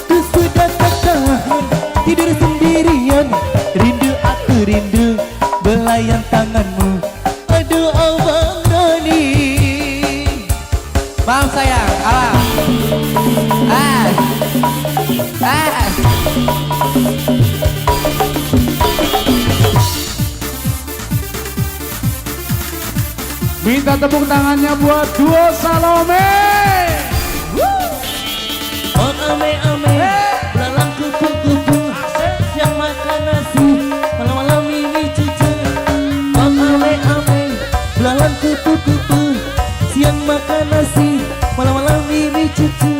Ku sudah tak tahan tidur sendirian. Rindu aku rindu belayan tanganmu. Aduh Abang Roni. Maaf sayang, alah. Minta tepuk tangannya buat duo Salome. Oh ame-ame, belalang kupu-kupu, siang makan nasi, malam-malam ini cucu. Oh ame-ame, belalang kupu-kupu, siang makan nasi, malam-malam ini cucu.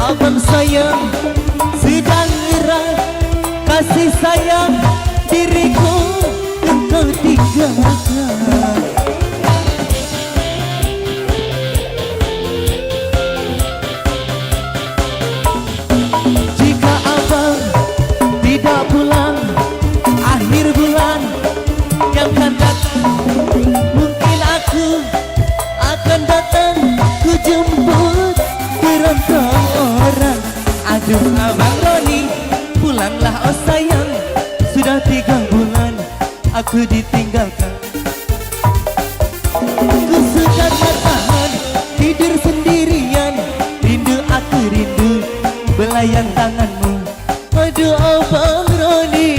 Abang sayang sedang erat kasih sayang diriku engkau tinggalkan. Jika abang tidak pulang akhir bulan yang akan datang, mungkin aku akan datang ku jemput kerantau orang. Aduh Abang Roni, pulanglah oh sayang. Sudah 3 bulan aku ditinggalkan. Ku sudah tak tahan tidur sendirian. Rindu aku rindu belayan tanganmu. Aduh Abang Roni.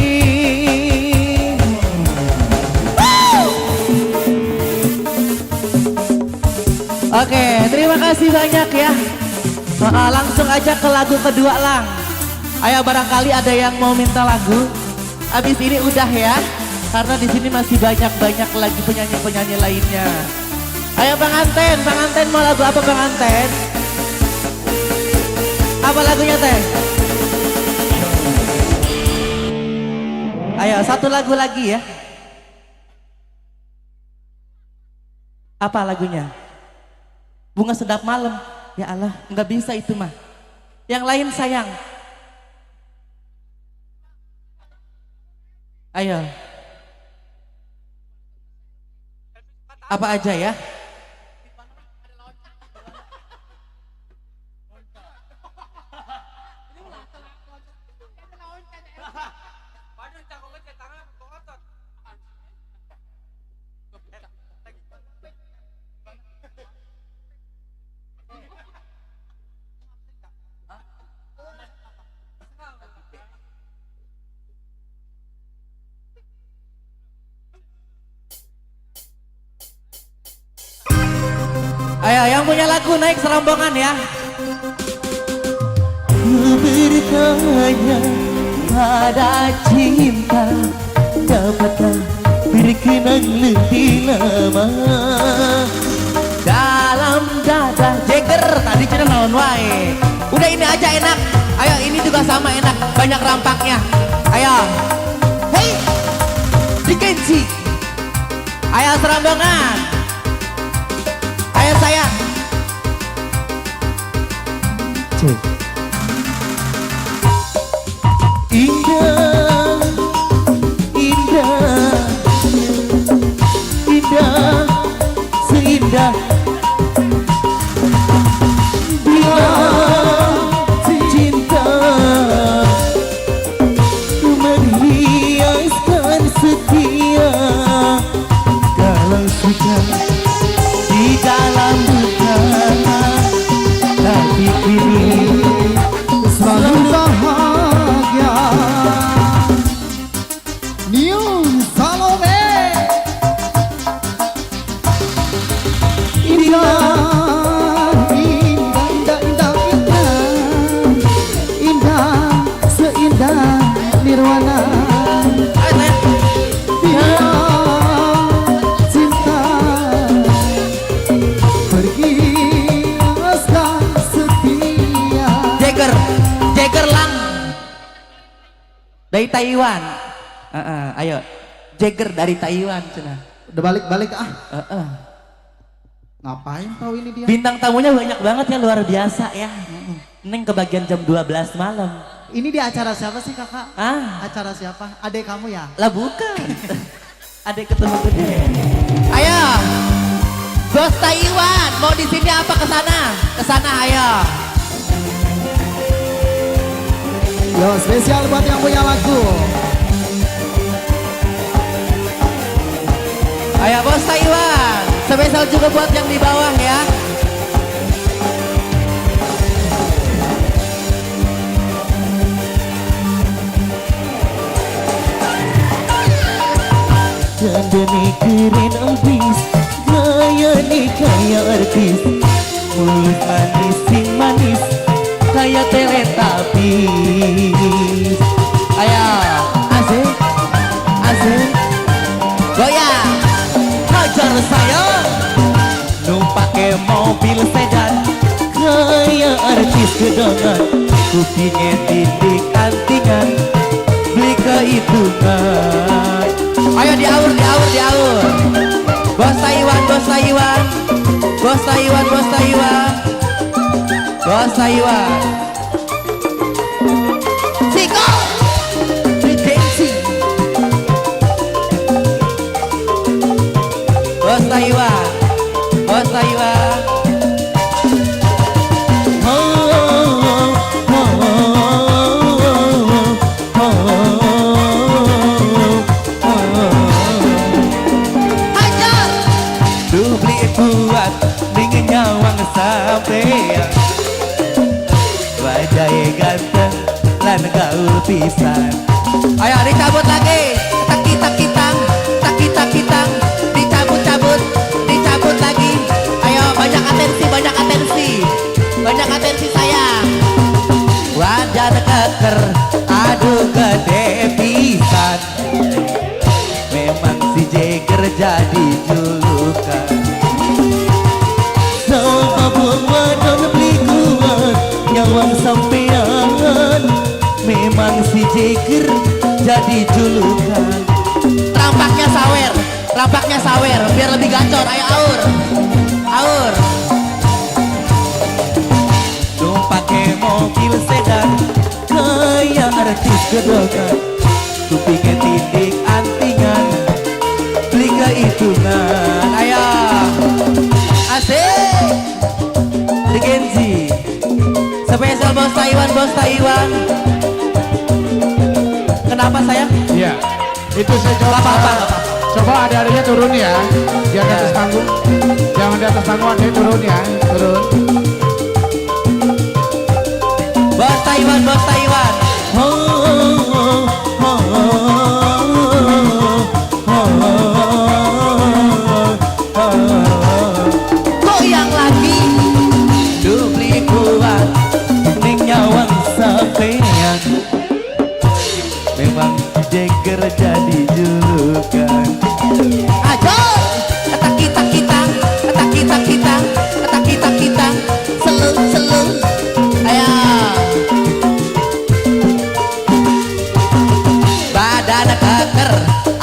Oke, terima kasih banyak ya. Langsung aja ke lagu kedua Lang. Ayo barangkali ada yang mau minta lagu. Abis ini udah ya. Karena di sini masih banyak lagi penyanyi-penyanyi lainnya. Ayo Bang Anten mau lagu apa Bang Anten? Apa lagunya Teh? Ayo satu lagu lagi ya. Apa lagunya? Bunga Sedap Malam. Ya Allah, nggak bisa itu mah. Yang lain sayang. Ayo. Apa aja ya? Ayo yang punya lagu naik serombongan ya. Bertanya pada cinta, dapatkah berkenang lebih lama dalam dada. Jagger tadi cina naon wae. Udah ini aja enak. Ayo ini juga sama enak, banyak rampaknya. Ayo, hey, dikenci. Ayo serombongan. Ayo sayang. Indah, indah, indah, seindah bila cinta menghiaskan setia kalau sudah di dalam duka, tapi kini Selalu bahagia. New Salome. Indah, indah, indah, indah, indah, indah, seindah nirwana. Bila cinta berhiaskan setia. Jagger lang dari Taiwan. Ayo Jagger dari Taiwan cina. Udah balik-balik ah. Ngapain tahu ini dia? Bintang tamunya banyak banget ya, luar biasa ya. Neng kebagian jam 12 malam. Ini di acara siapa sih kakak? Ah, Acara siapa? Adek kamu ya? lah bukan. Adek ketemu gede. Ayo, Bos Taiwan mau di sini apa ke sana? Ke sana ayo. Yo spesial buat yang punya lagu. Ayo Bos Taiwan, spesial juga buat yang di bawah ya. Dandani keren abis, gaya nih kayak artis, mulut manis sing manis, kayak teletubbies. Ayo, asik, asik, goyang, hajar saya, numpake mobil sedan, kayak artis gedongan, kupingnya tindik antingan, beli kehitungan. Ayo diaur, diaur, diaur. Bos Taiwan, Bos Taiwan, Bos Taiwan, Bos Taiwan, Bos Taiwan. Siko, Regency. Bos Taiwan, Bos Taiwan. Buat dingin nyawang sampean, wajahnya ganteng lan gaul pisan. Ayo dicabut lagi, taki-taki-tang, taki-taki-tang, dicabut-cabut, dicabut lagi. Ayo banyak atensi, banyak atensi, banyak atensi sayang. Wajah keker, aduh gede pisan. jadi julukan. Sama buang wadon beli kuat nyawang sampean, memang si Jeger jadi julukan. Rampaknya sawer biar lebih gacor. Ayo aur, aur. Dong pakai mobil sedan kayak artis gedogan, kupingnya titik antingan beli kehitungan. Ayo asik di Genzi spesial bos Taiwan. Kenapa sayang? Iya, itu saya coba. Apa? Coba adik-adiknya turun ya, di atas panggung. Jangan di atas panggung, adiknya turun ya, turun. Bos Taiwan. Goyang lagi, dubli kuat, ning nyawang sampean, memang Jeger jadi julukan. Ayo, kata kita, selung. Ayo. Badan keker,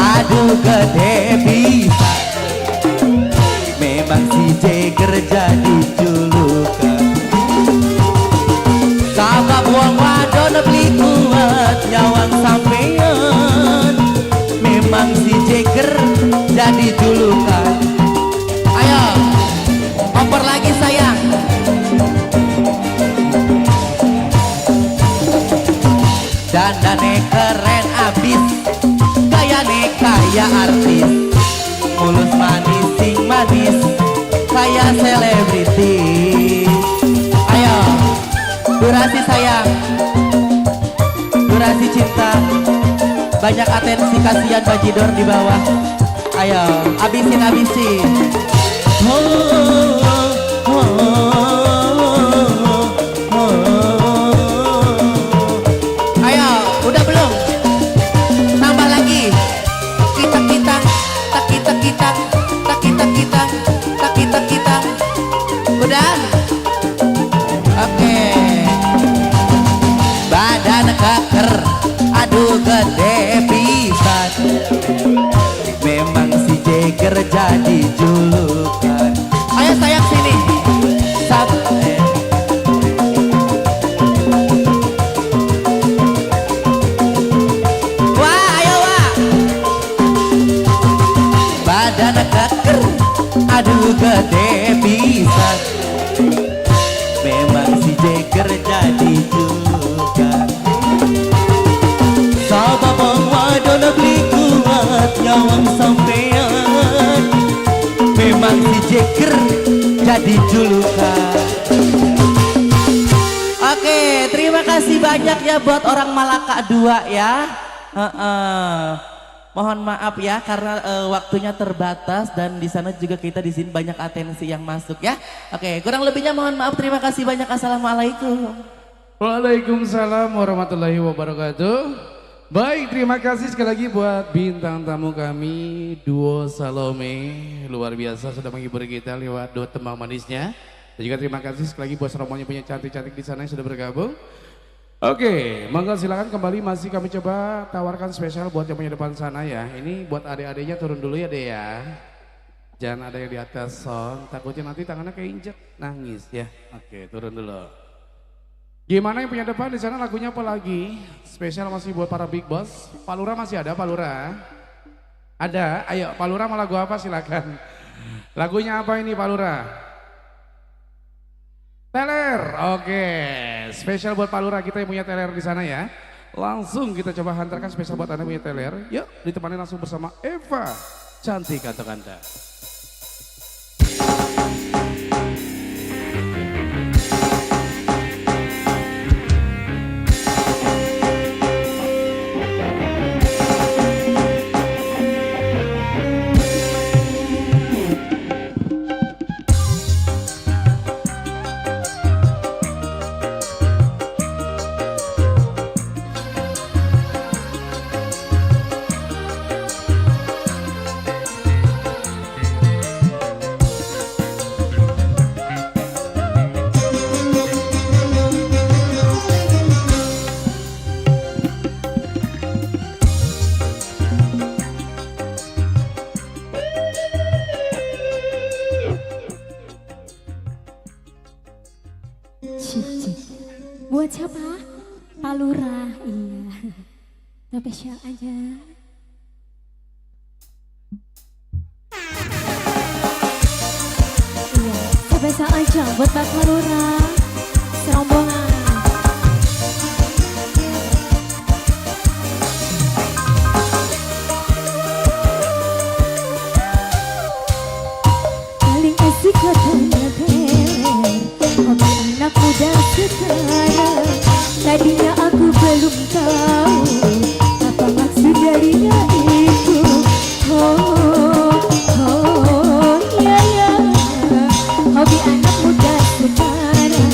aduh gede bisa. Memang si Jeger jadi julukan. Sama buang wadon beli kuat nyawang sampean, memang si Jeger jadi julukan. Ayo, oper lagi sayang. Dandane keren abis, kaya artis, mulus manis sing manis, kaya selebriti. Ayo, durasi sayang, durasi cinta, banyak atensi kasihan bajidor di bawah. Ayo, abisin. Ayo, udah belum? Tambah lagi. Kita. Udah? Oke. Badan keker, aduh gede pisan, memang si Jeger jadi julukan. Ayo sayang sini. Wah, ayo wah. Badan keker, aduh gede pisan, memang si Jeger jadi julukan. Sama bang wadon beli kuat nyawang sampean, memang si Jeger jadi julukan. Oke, terima kasih banyak ya buat orang Malaka 2 ya. Mohon maaf ya karena waktunya terbatas dan di sana juga kita di sini banyak atensi yang masuk ya. Oke, kurang lebihnya mohon maaf. Terima kasih banyak. Assalamualaikum. Waalaikumsalam warahmatullahi wabarakatuh. Baik, terima kasih sekali lagi buat bintang tamu kami duo Salome, luar biasa sudah menghibur kita lewat duo tembang manisnya. Dan juga terima kasih sekali lagi buat semuanya punya cantik-cantik di sana yang sudah bergabung. Oke, monggo silakan kembali, masih kami coba tawarkan spesial buat yang punya depan sana ya. Ini buat adik-adiknya turun dulu ya deh ya. Jangan ada yang di atas sound, takutnya nanti tangannya keinjek nangis ya. Oke, turun dulu. Gimana yang punya depan di sana, lagunya apa lagi? Spesial masih buat para big boss. Pak Lurah masih ada, Pak Lurah? Ada, ayo Pak Lurah mau lagu apa silakan. Lagunya apa ini Pak Lurah? Teler, oke. Spesial buat Pak Lurah kita yang punya teler di sana ya. Langsung kita coba hantarkan spesial buat Anda punya teler. Yuk, ditemani langsung bersama Eva. Cantik kata-kata. Pak Lurah, iya. Spesial aja. Iya, spesial aja buat Bapak Lurah. Serombongan. Paling asik katanya hobi anak muda sekarang. Tadinya aku belum tahu apa maksud darinya itu. Oh, oh, ya ya. Hobi anak muda sekarang.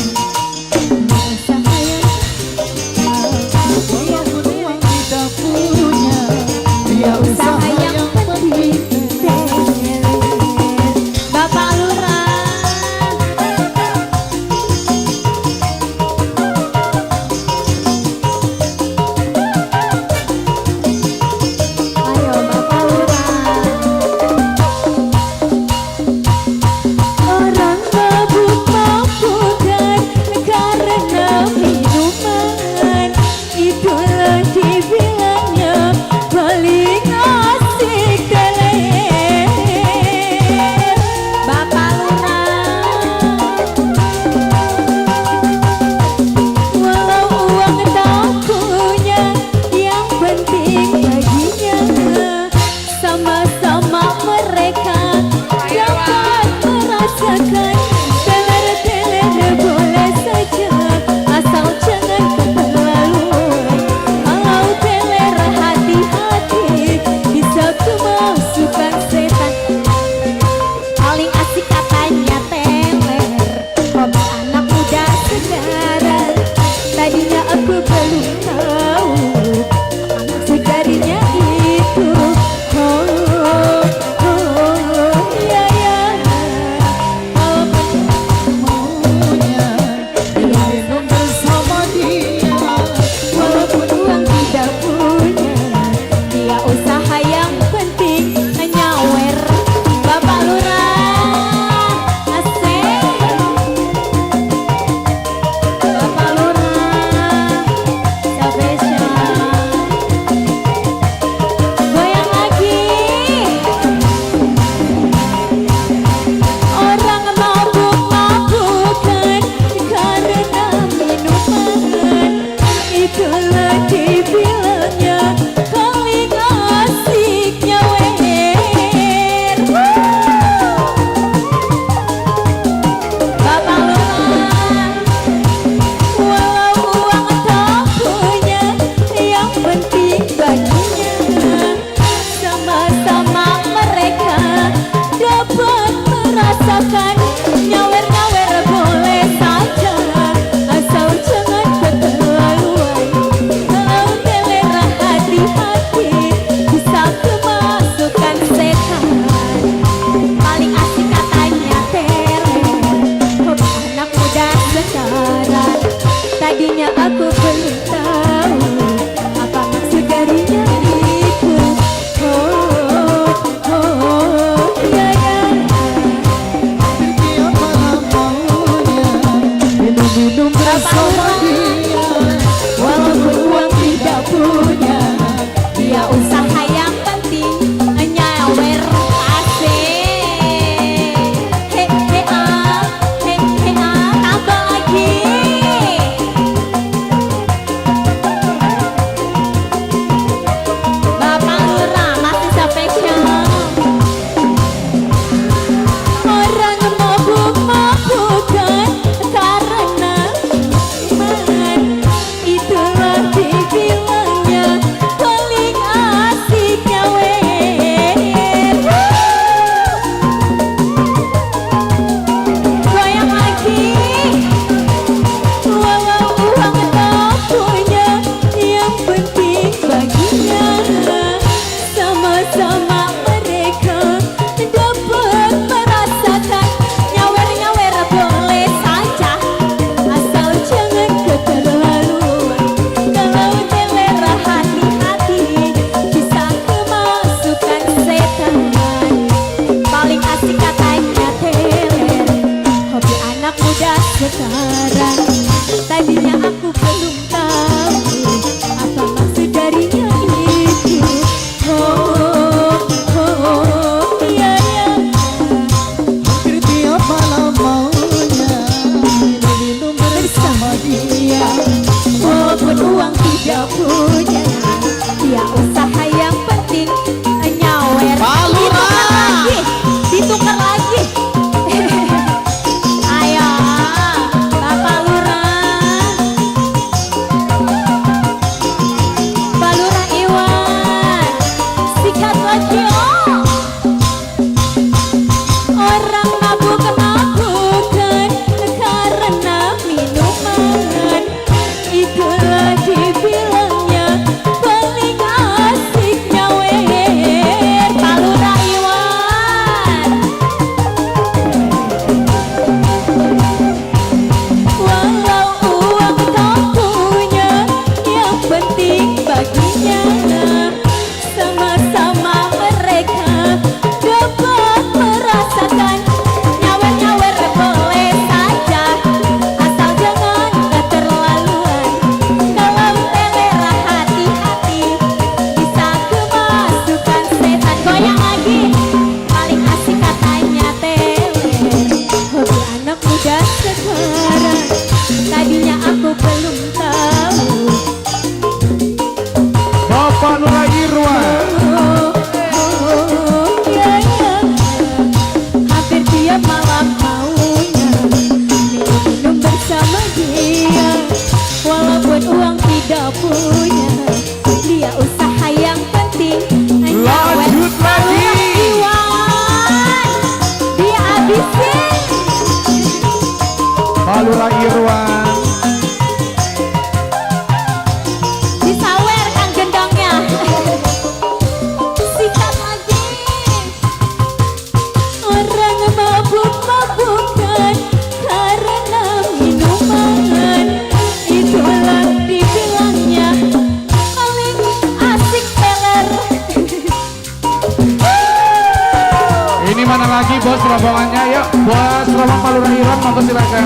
bos rombongannya, yuk bos rombongan Palura Iron, monggo silakan.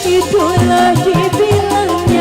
Itulah dibilangnya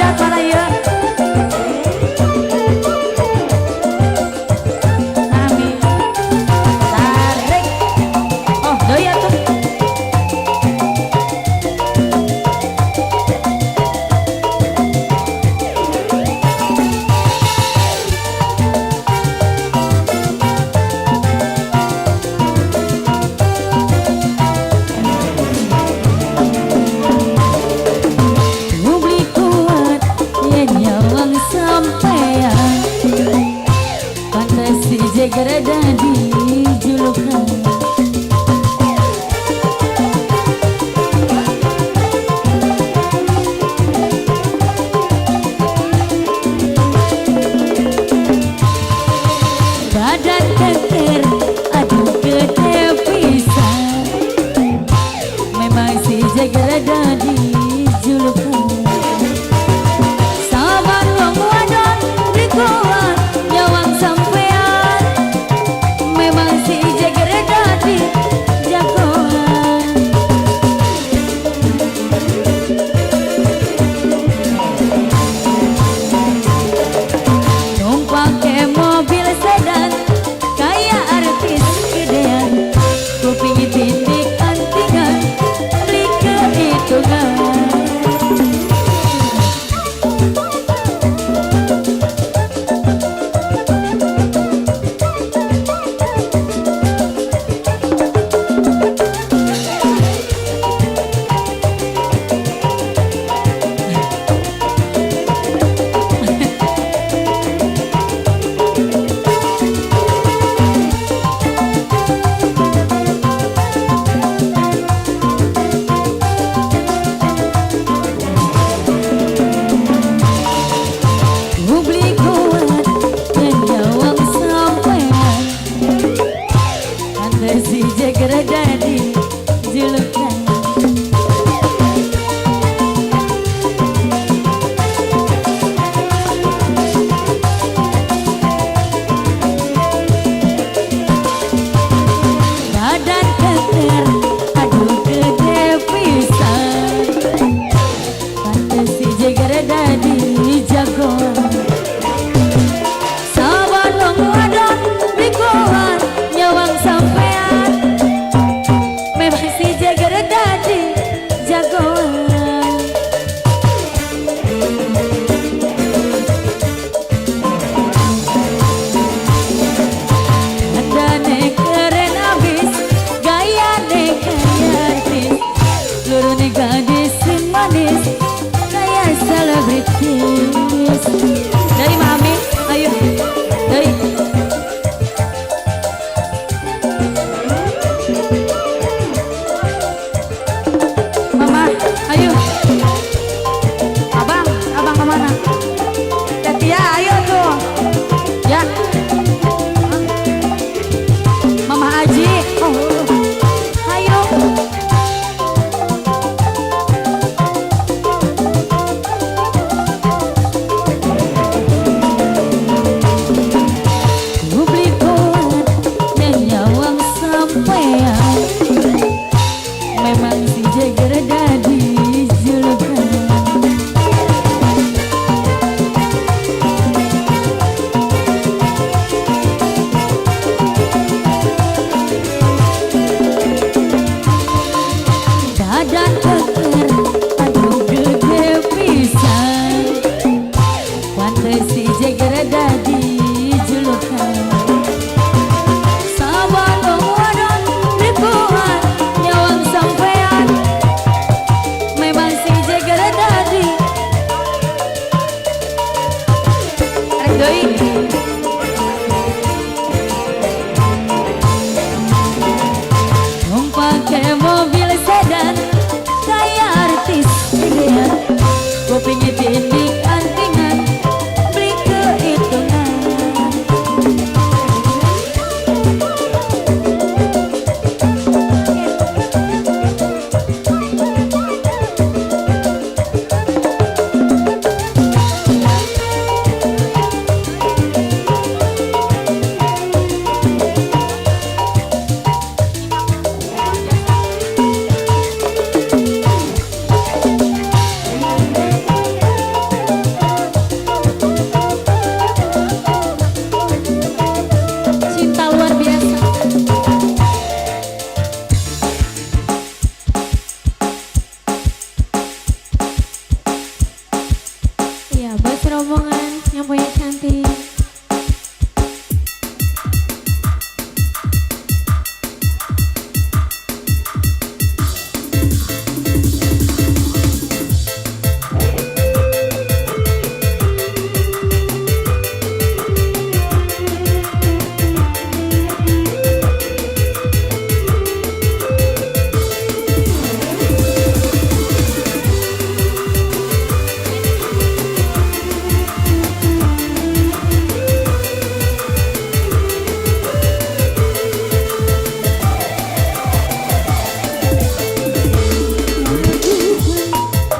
sehat mana ya. Amin. Tarik. Oh, doya tuh. Publik kuat ya nyawang sampean, fantasi jeger dadi julukan. Badan keker aduh gede pisan, memang si jeger dadi julukan. Sabar wong wadon dikuat nyawang sampean, memang si jeger dadi jagoan. Numpak ke mobil sedan kayak artis gedean, kuping tindik antingan beli kehitungan. Publik kuat dan nyawang sampean, fantasi jeger dadi julukan. Badan keker aduh gede pisan, fantasi jeger dadi jagoan. Sabar wong wadon dikuat nyawang sampean, memang si jeger dadi jagoan. Adane keren abis, gayane kayak artis, lurune gadis sin manis kayak selebritis. Dari mami, ayo, dari. Mama, ayo. Abang, abang kemana? Tetia, ayo tuh. Ya. Mama Aji, oh, ayo. Publik kuat dan nyawang sampean, memang si jeger dadi julukan. Badan keker aduh gede pisan, fantasi jeger dadi julukan. Sabar wong wadon dikuat nyawang sampean, memang si jeger dadi. Arek deui. Numpak ke mobil sedan kayak artis gedean, kuping tindik antingan beli kehitungan. Iya, buat rombongan yang punya cantik.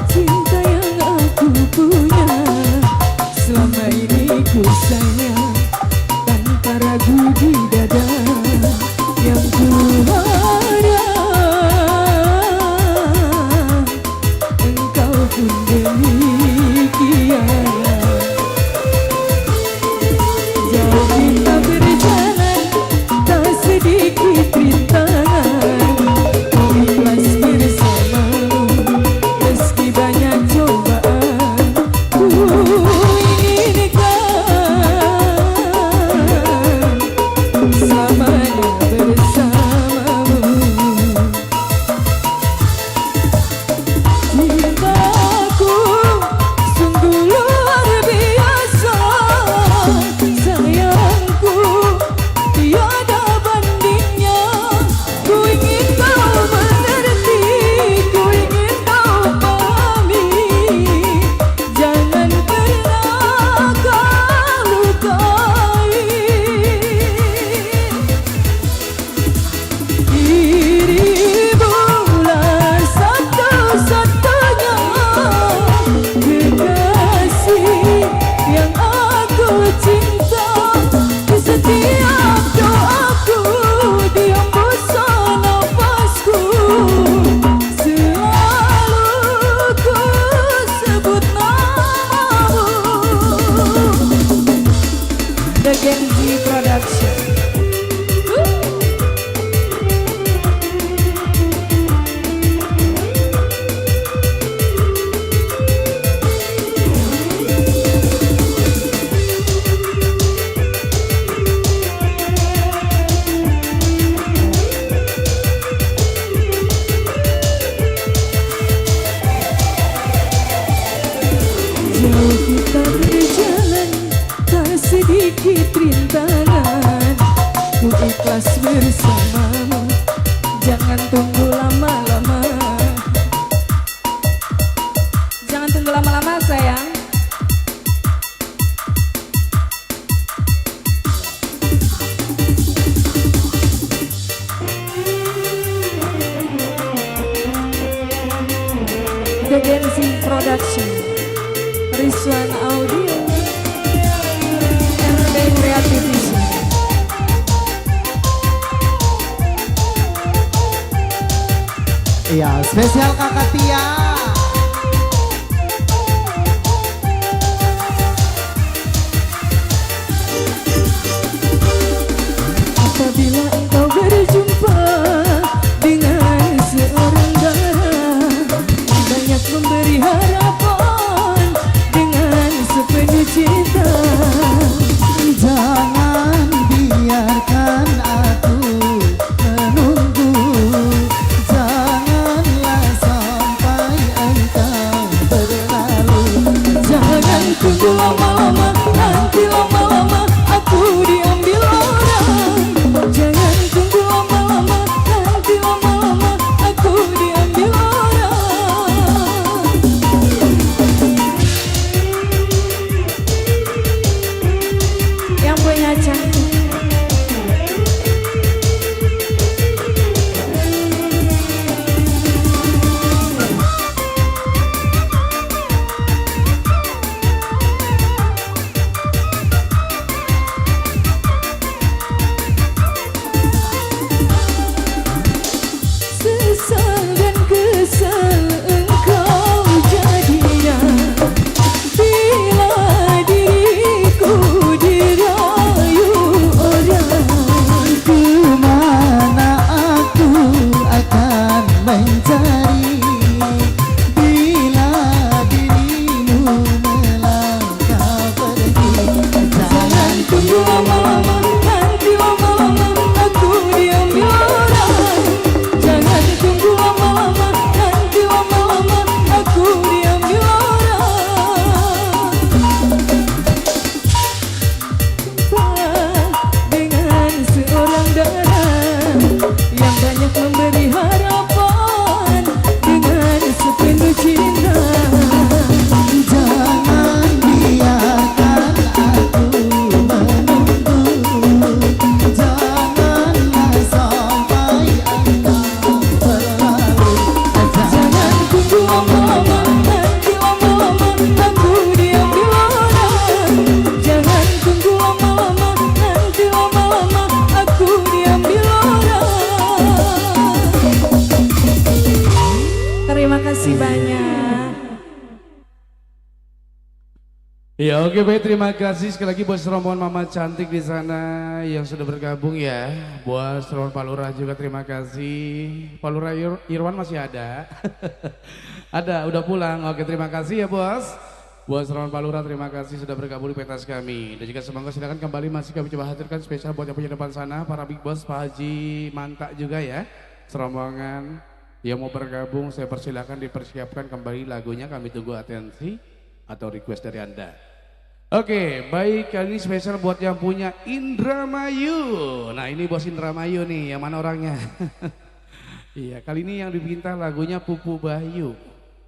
Cinta yang aku punya selama ini ku sayang tanpa ragu di dada yang ku harap engkau pun demikian. Jauh kita berjalan tak sedikit rintangan, ku ikhlas bersamamu meski banyak cobaan. Ku inginkan selamanya bersamamu. Cintaku sungguh luar biasa, sayangku tiada bandingnya. Ku ingin kau mengerti, ku ingin kau pahami, jangan pernah kau lukai dirimulah satu-satunya kekasih yang aku cinta. Di setiap doaku, di hembusan nafasku, selalu ku sebut namamu. The Genzi Production. Jauh kita berjalan tak sedikit rintangan, ku ikhlas bersamamu, jangan tunggu lama-lama. Jangan tunggu lama-lama sayang. The Genzi Production, Rizwan Audio, RD Creative Vision. Iya, spesial Kakak Tia. Apabila engkau berjumpa dengan seorang darah, banyak memberi harapan dengan sepenuh cinta. Jangan biarkan aku menunggu, janganlah sampai engkau berlalu. Jangan tunggu lama-lama, nanti lama-lama aku diambil orang. Jangan tunggu lama-lama, nanti lama-lama aku diambil orang. Yang punya cantik. Ya oke baik, terima kasih sekali lagi buat rombongan mama cantik di sana yang sudah bergabung ya. Buat rombongan Pak Lurah juga terima kasih. Pak Lurah Irwan masih ada. Ada, udah pulang. Oke terima kasih ya bos. Buat rombongan Pak Lurah terima kasih sudah bergabung di pentas kami. Dan juga semoga silakan kembali masih kami coba hadirkan spesial buat yang punya depan sana. Para big boss Pak Haji Manta juga ya. Serombongan yang mau bergabung saya persilakan dipersiapkan kembali lagunya, kami tunggu atensi atau request dari Anda. Oke, baik, kali ini spesial buat yang punya Indramayu. Nah ini bos Indramayu nih, yang mana orangnya? Iya, kali ini yang dipinta lagunya Pupu Bayu.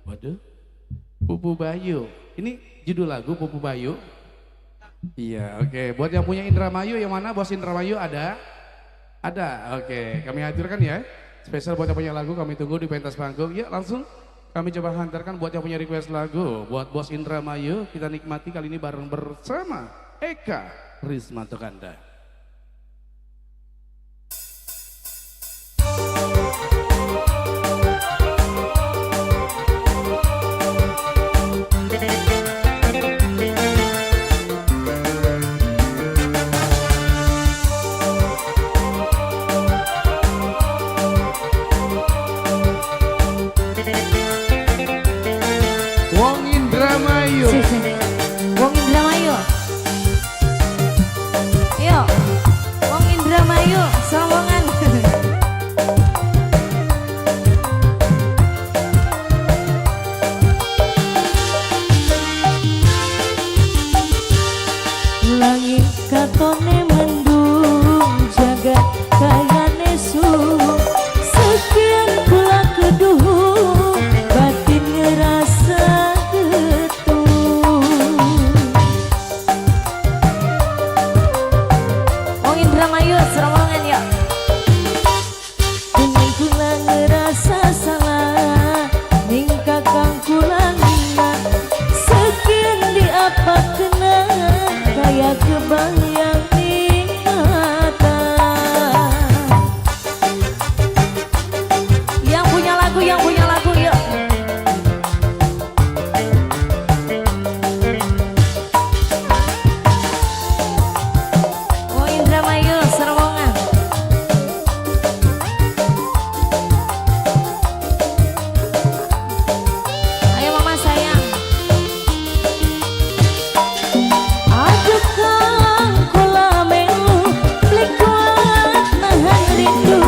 Waduh, Pupu Bayu. Ini judul lagu Pupu Bayu. Iya, oke. Buat yang punya Indramayu, yang mana bos Indramayu ada? Ada, oke. Kami hadirkan ya. Spesial buat yang punya lagu, kami tunggu di pentas panggung. Ya langsung. Kami coba hantarkan buat yang punya request lagu. Buat bos Indramayu, kita nikmati kali ini bareng bersama Eka Rismanto Kanda. Wong Indramayu. Wong Indramayu. Yuk, Wong Indramayu, Sawangan. Langit katone mendung jagat kaya nesu sekian kula keduh batin ngerasa getung. Wong Indramayu, Sawangan yuk. Dengan kula ngerasa salah ning kakang kula nina sekian di apa kena kaya kebayang ning mata. Yang punya lagu yuk. Wong Indramayu, Sawangan. Ayo mama sayang. Aduh kang kula melu blik kuat nahan rindu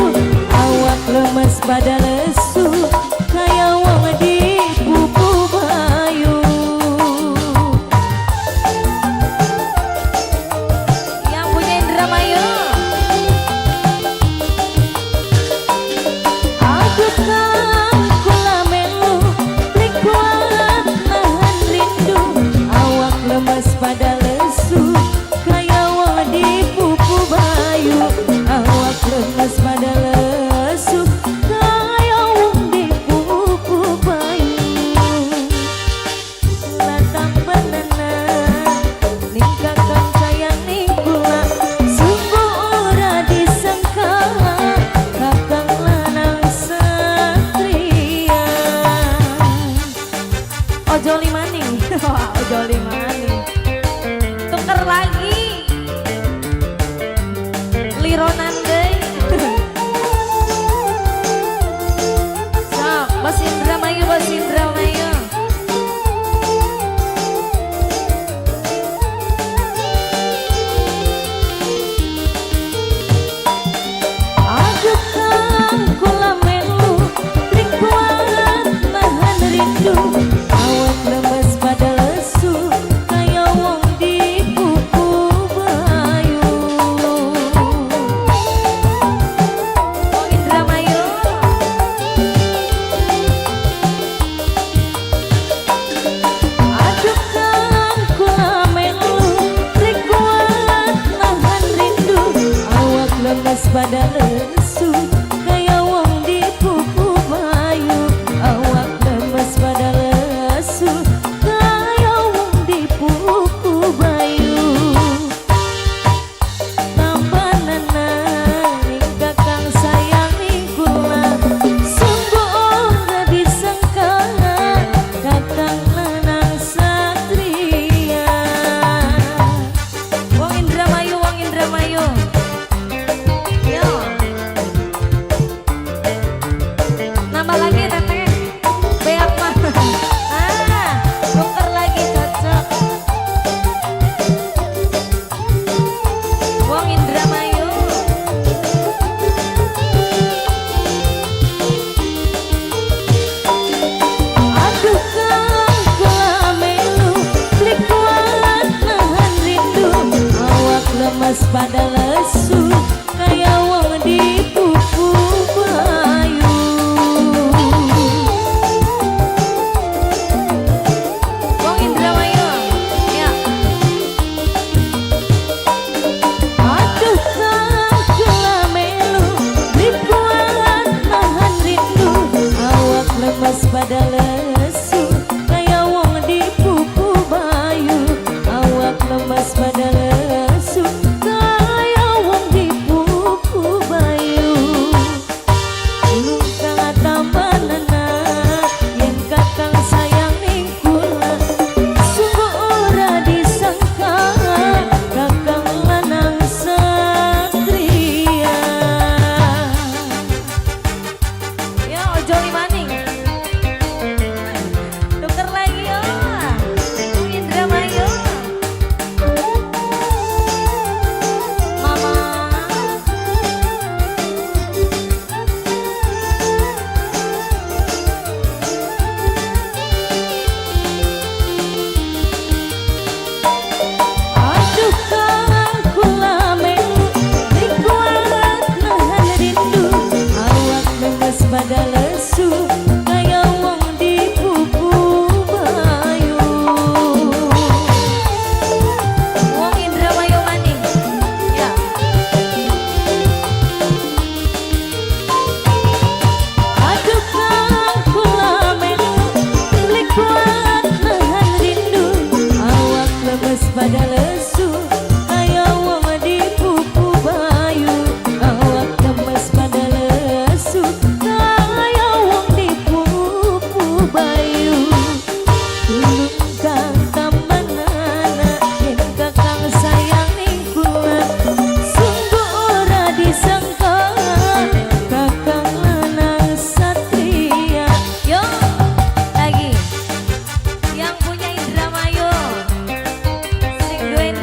awak lemes pada lesu kaya wong di pupu bayu. Yang punya Indramayu. Aduh kang kula melu blik kuat nahan rindu awak lemes pada lesu kaya wong di pupu bayu. Awak lemes pada lesu kaya wong di pupu bayu. Latang benana ning kakang sayang ning kula sungguh ora disangka kakang lanang satria. Ojo limaning. Ojo limaning. lemas pada lesu kaya wong dipupu bayu. Wong Indramayu. Ya. Aduh kang kula melu dikuat nahan rindu awak lemas pada lesu kaya wong dipupu bayu. Awak lemas pada lesu kaya wong dipupu bayu. Ulung kang tambanana yen kakang sayang ning kula sungguh ora disangka kakang lanang satria. Yo ojo limaning. Tuker lagi yo. Wong Indramayu. Mama. Aduh kang kula melu dikuat nahan rindu awak lemes pada lesu kaya wong dipupu bayu. Wong Indramayu maning. Ya. Aduh kang kula melu dikuat nahan rindu awak lemes pada lesu kaya wong dipupu bayu. Awak lemes pada lesu kaya wong dipupu bayu. Ulung kang tambanana yen kakang sayang ning kula sungguh ora disangka kakang lanang satria. Yo. Lagi. Yang punya Indramayu. Sing duweni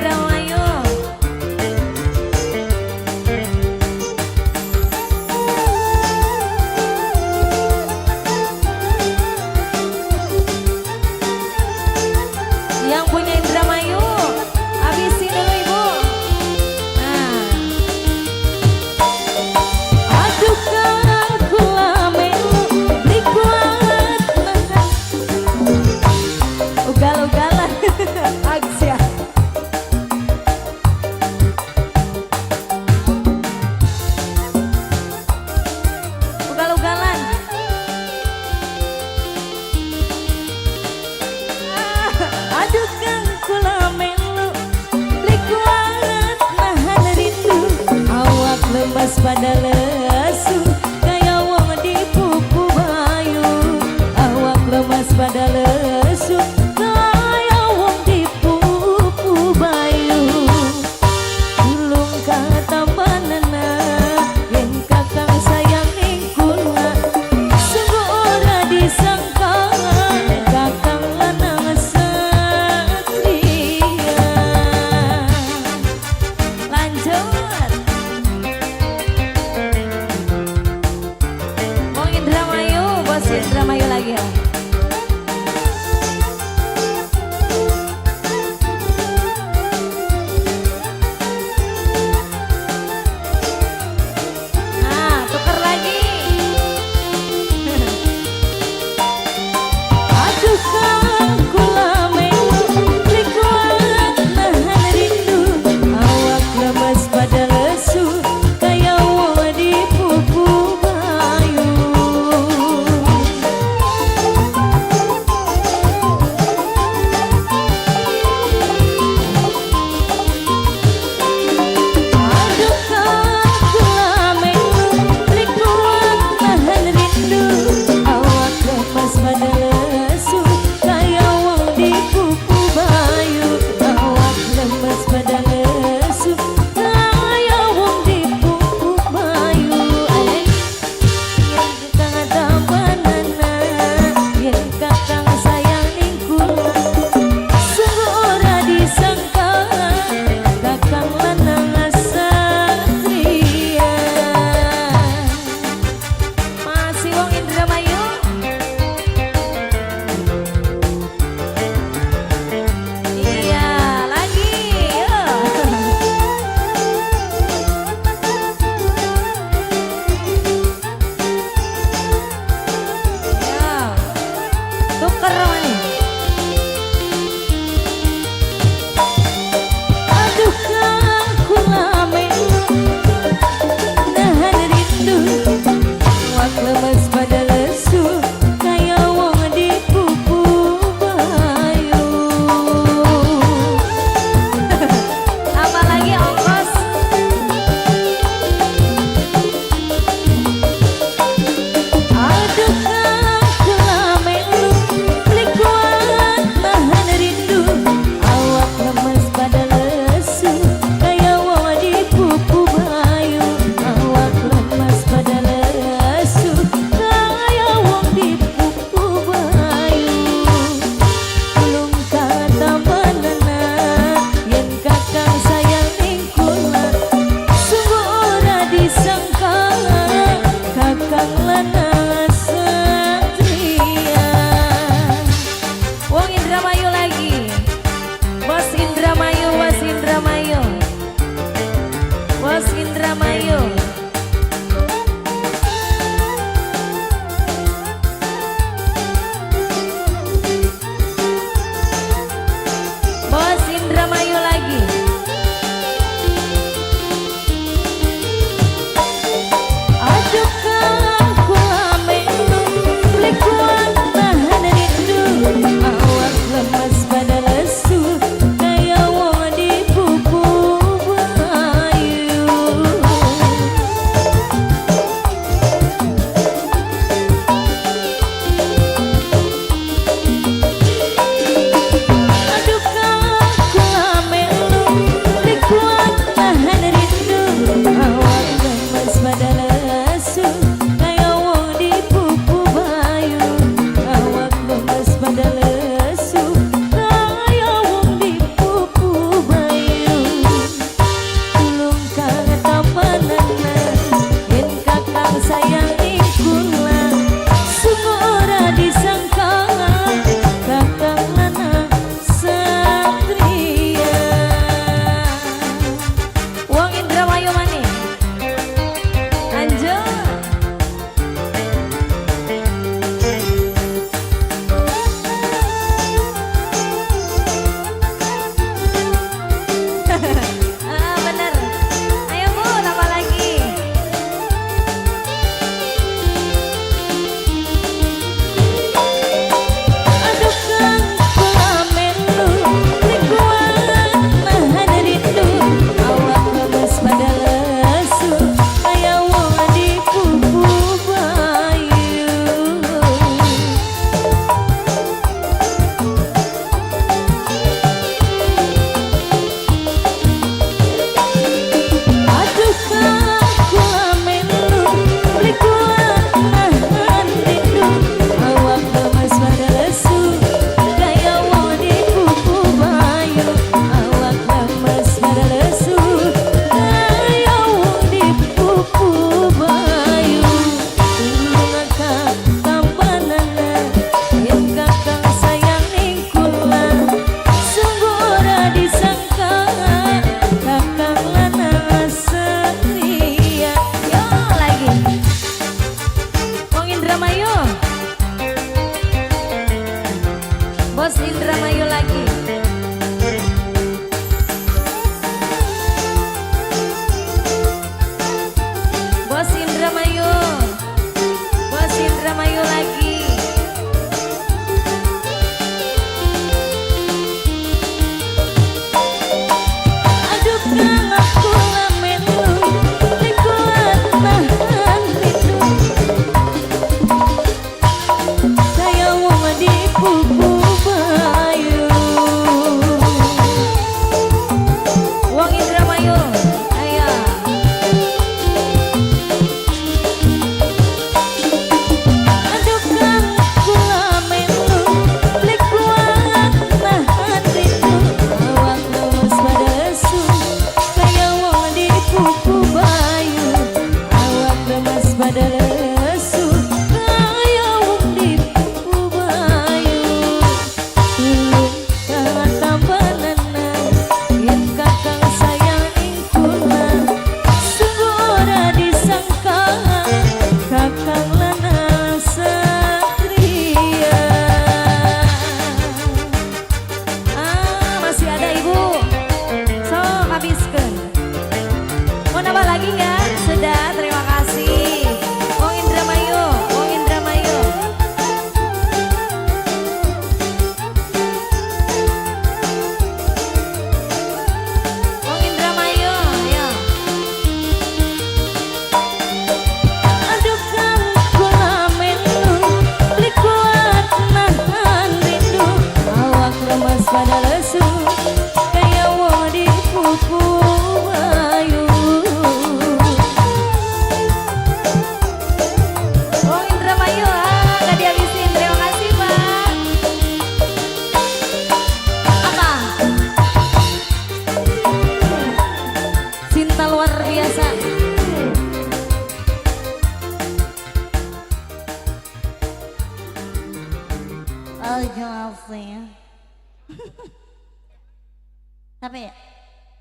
Sampai ya?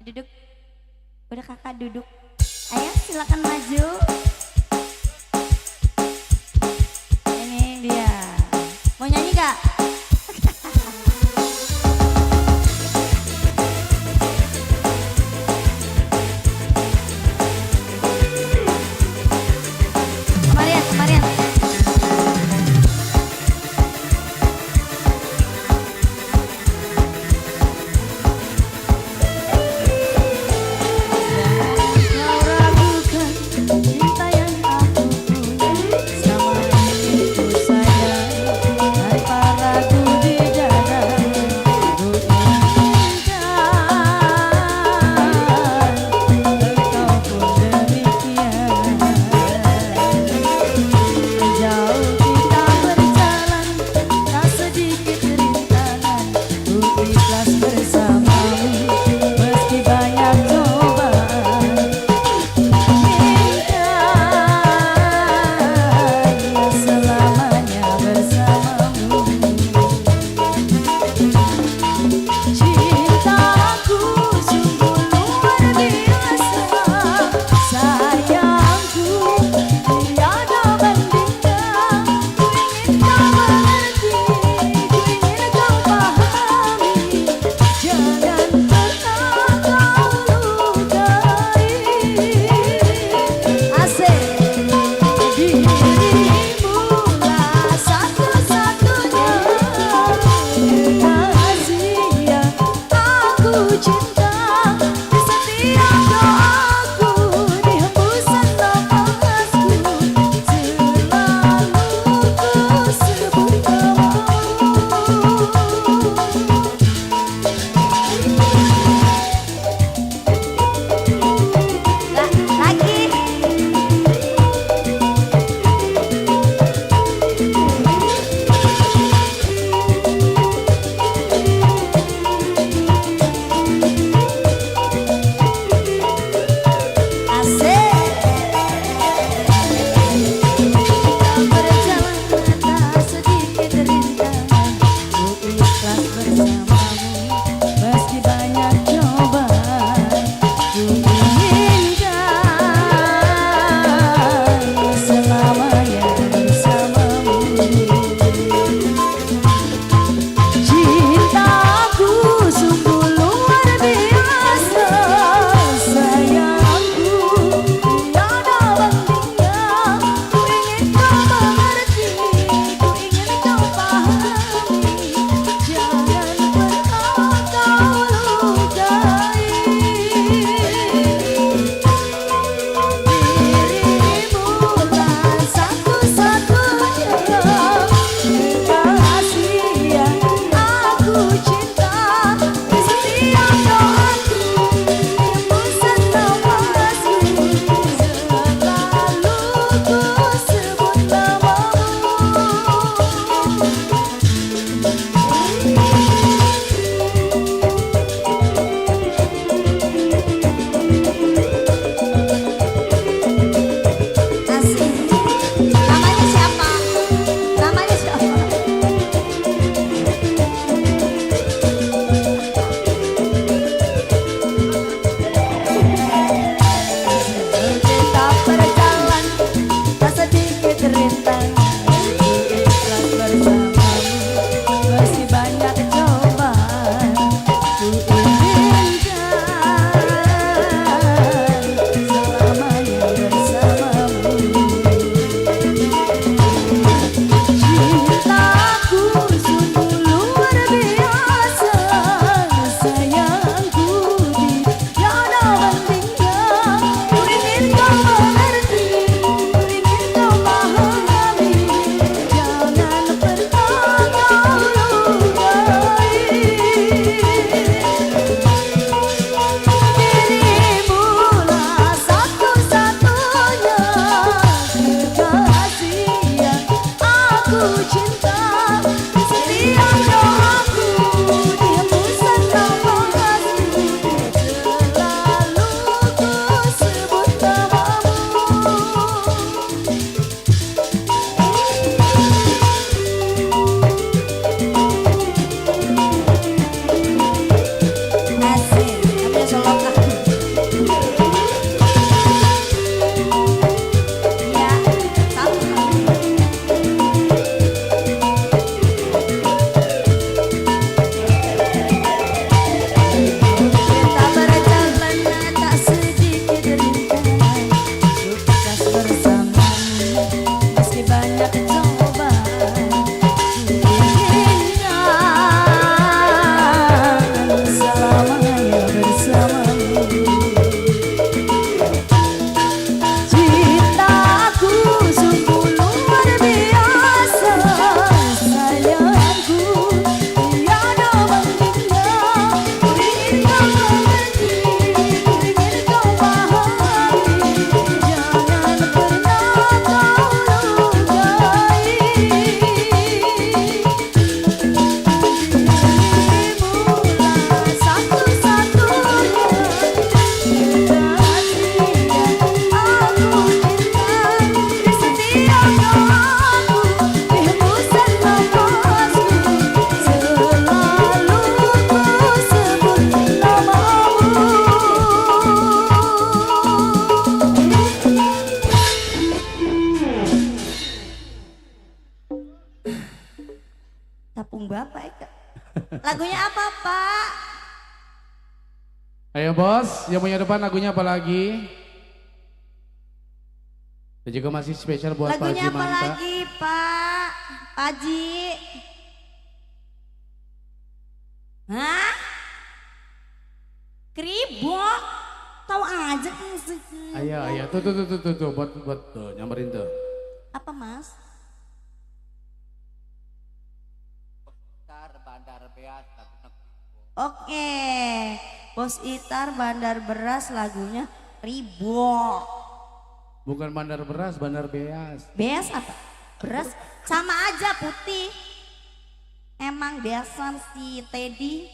Duduk. Udah kakak duduk. Ayo silakan maju. Ini dia. Mau nyanyi gak? Kemarian, kemarian. Kau ragukan cinta Ayo bos, yang punya depan lagunya apa lagi? Dan juga masih spesial buat Pak Haji Lagunya apa Manta. lagi Pak Haji? Hah? Kribo? Tahu aja kan musiknya. Ayo, tuh, buat tuh, nyamperin tuh. Apa Mas? Bandar Beas lagunya Oke, Bos Itar Bandar Beras lagunya Ribo. Bukan bandar beras, bandar beas. Beas apa? Beras sama aja putih. Emang beasan si Teddy.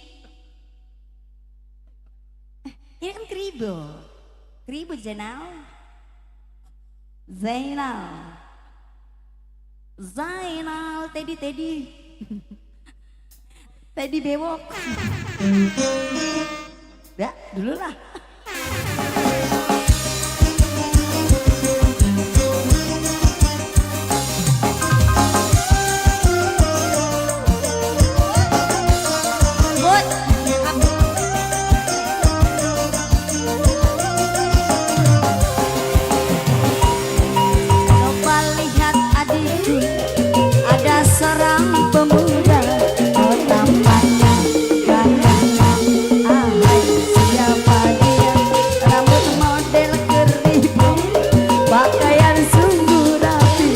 Ini kan Kribo. Kribo Zainal. Zainal Teddy Teddy bewok. Ya, dulu lah. Bud, coba lihat adikku, ada seorang pemuda, oh tampaknya gagah. Ahai, siapa dia? Rambut model keriput, pakaian sungguh rapi.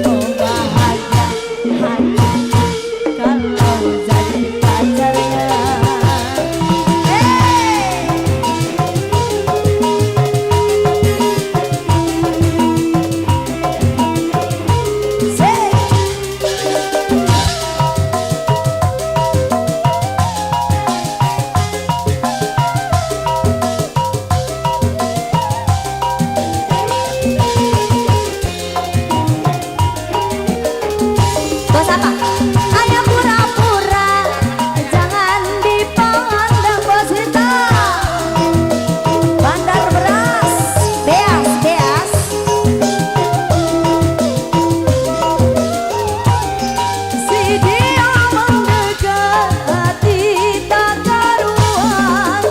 Oh bahagia hatiku kalau jadi pacarnya. Bos apa? Ayo pura-pura, jangan dipandang bos kita. Bandar beras, beas. Si dia mendekati tak karuan,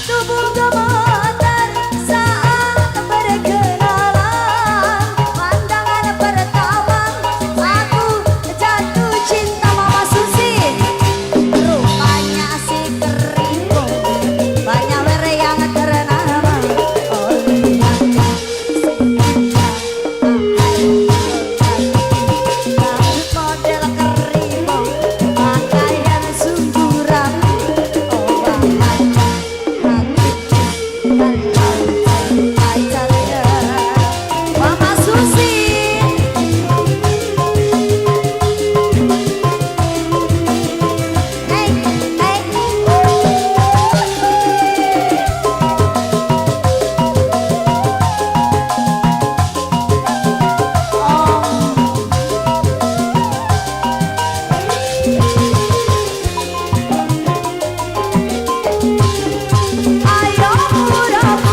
tubuh gemetar saat berkenalan. Pandangan pertama aku jatuh cinta Mama Susi. Rupanya si Keribo banyak were yang ternama. Oh lihat model Keribo, pakaian sungguh rapi. Oh bahagia hatiku kalau jadi pacarnya Mama Susi. Hey, ayo pura-pura,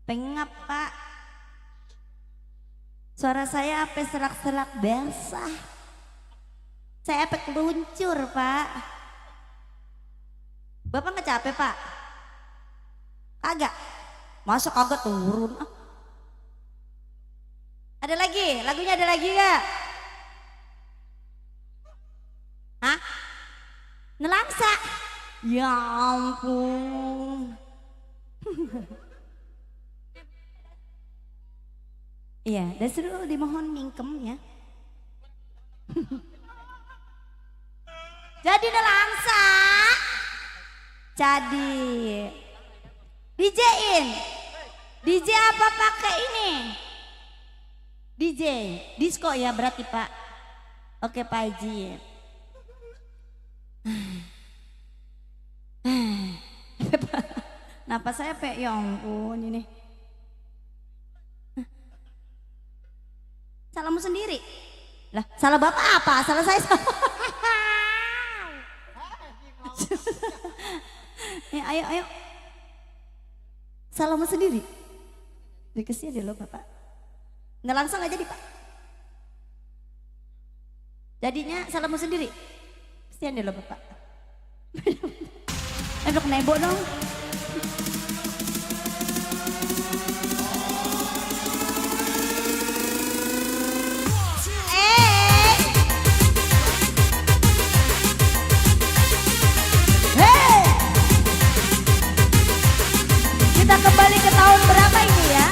Pengap Pak. Suara saya apa serak-serak basah. Saya apa keluncur Pak. Bapak nggak capek Pak? Kagak. Masa kagak turun? Ah. Ada lagi? Lagunya ada lagi gak? Hah? Nelangsa? Ya ampun. Iya, Dasrul dimohon mingkem ya. Jadi nelangsa. Jadi DJ-in. DJ apa pakai ini? DJ, disco ya berarti Pak. Oke Pak Haji. Napa saya Pak? Ya ampun ini. Salahmu sendiri. Lah, salah Bapak apa? Salah saya. Ayo, ayo. Salahmu sendiri. Dikasih aja loh Bapak. Nggak langsung aja jadi Pak. Jadinya salahmu sendiri. Kasihan deh loh Bapak. Dok nebo dong. Kita kembali ke tahun berapa ini ya?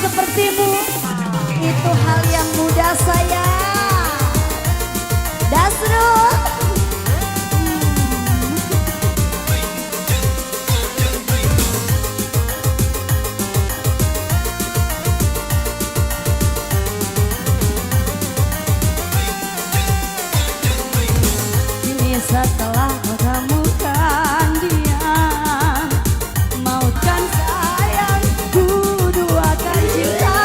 sepertimu itu hal yang mudah saya. Dasrul. Kini setelah kau temukan dia, maukan sayang ku duakan cinta.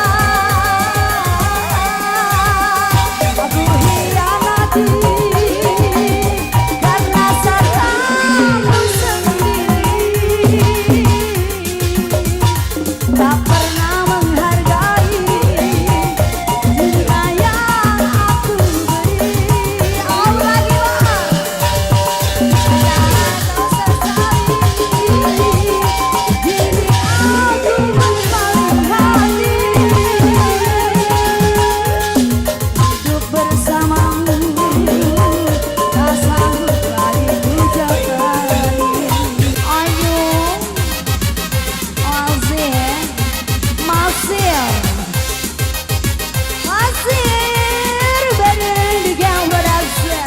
Aku hianati karena salahmu sendiri. Tak pernah menghargai cinta yang aku beri. Oh lagi bang. Jangan kau sesali diri aku berpaling hati. Hidup bersamamu tak sanggup lagi ku jalani. Ayo Masir badan dengan berasa.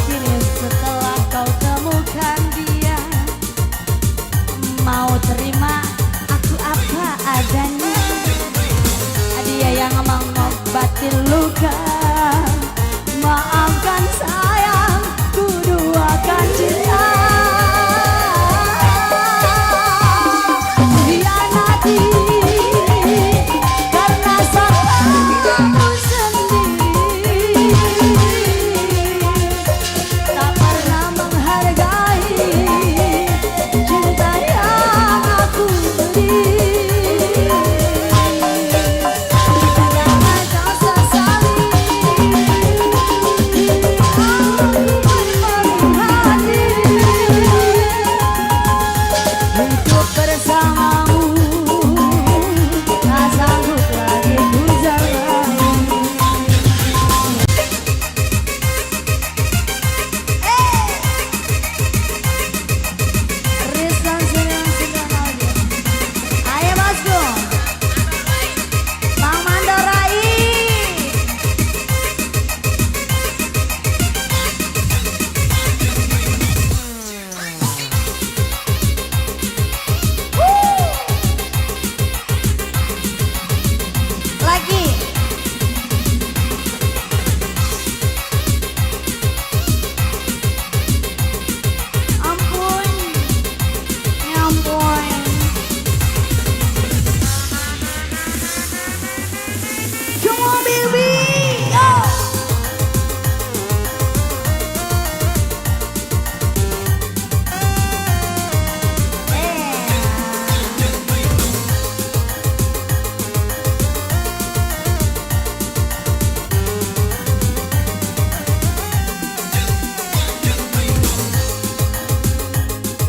Kini setelah kau temukan dia, mau terima aku apa adanya. Dia yang mengobati luka, maafkan sayang, ku duakan cinta. Hianati karena salahmu sendiri. Tak pernah menghargai cinta yang aku beri. Jangan kau sesali diri aku berpaling hati. Hidup bersamamu tak sanggup lagi ku jalani. Rizal sedang aja. Ayo bosku, Bang Mandorai. Lagi. Ampun, ya ampun. Come on baby, go.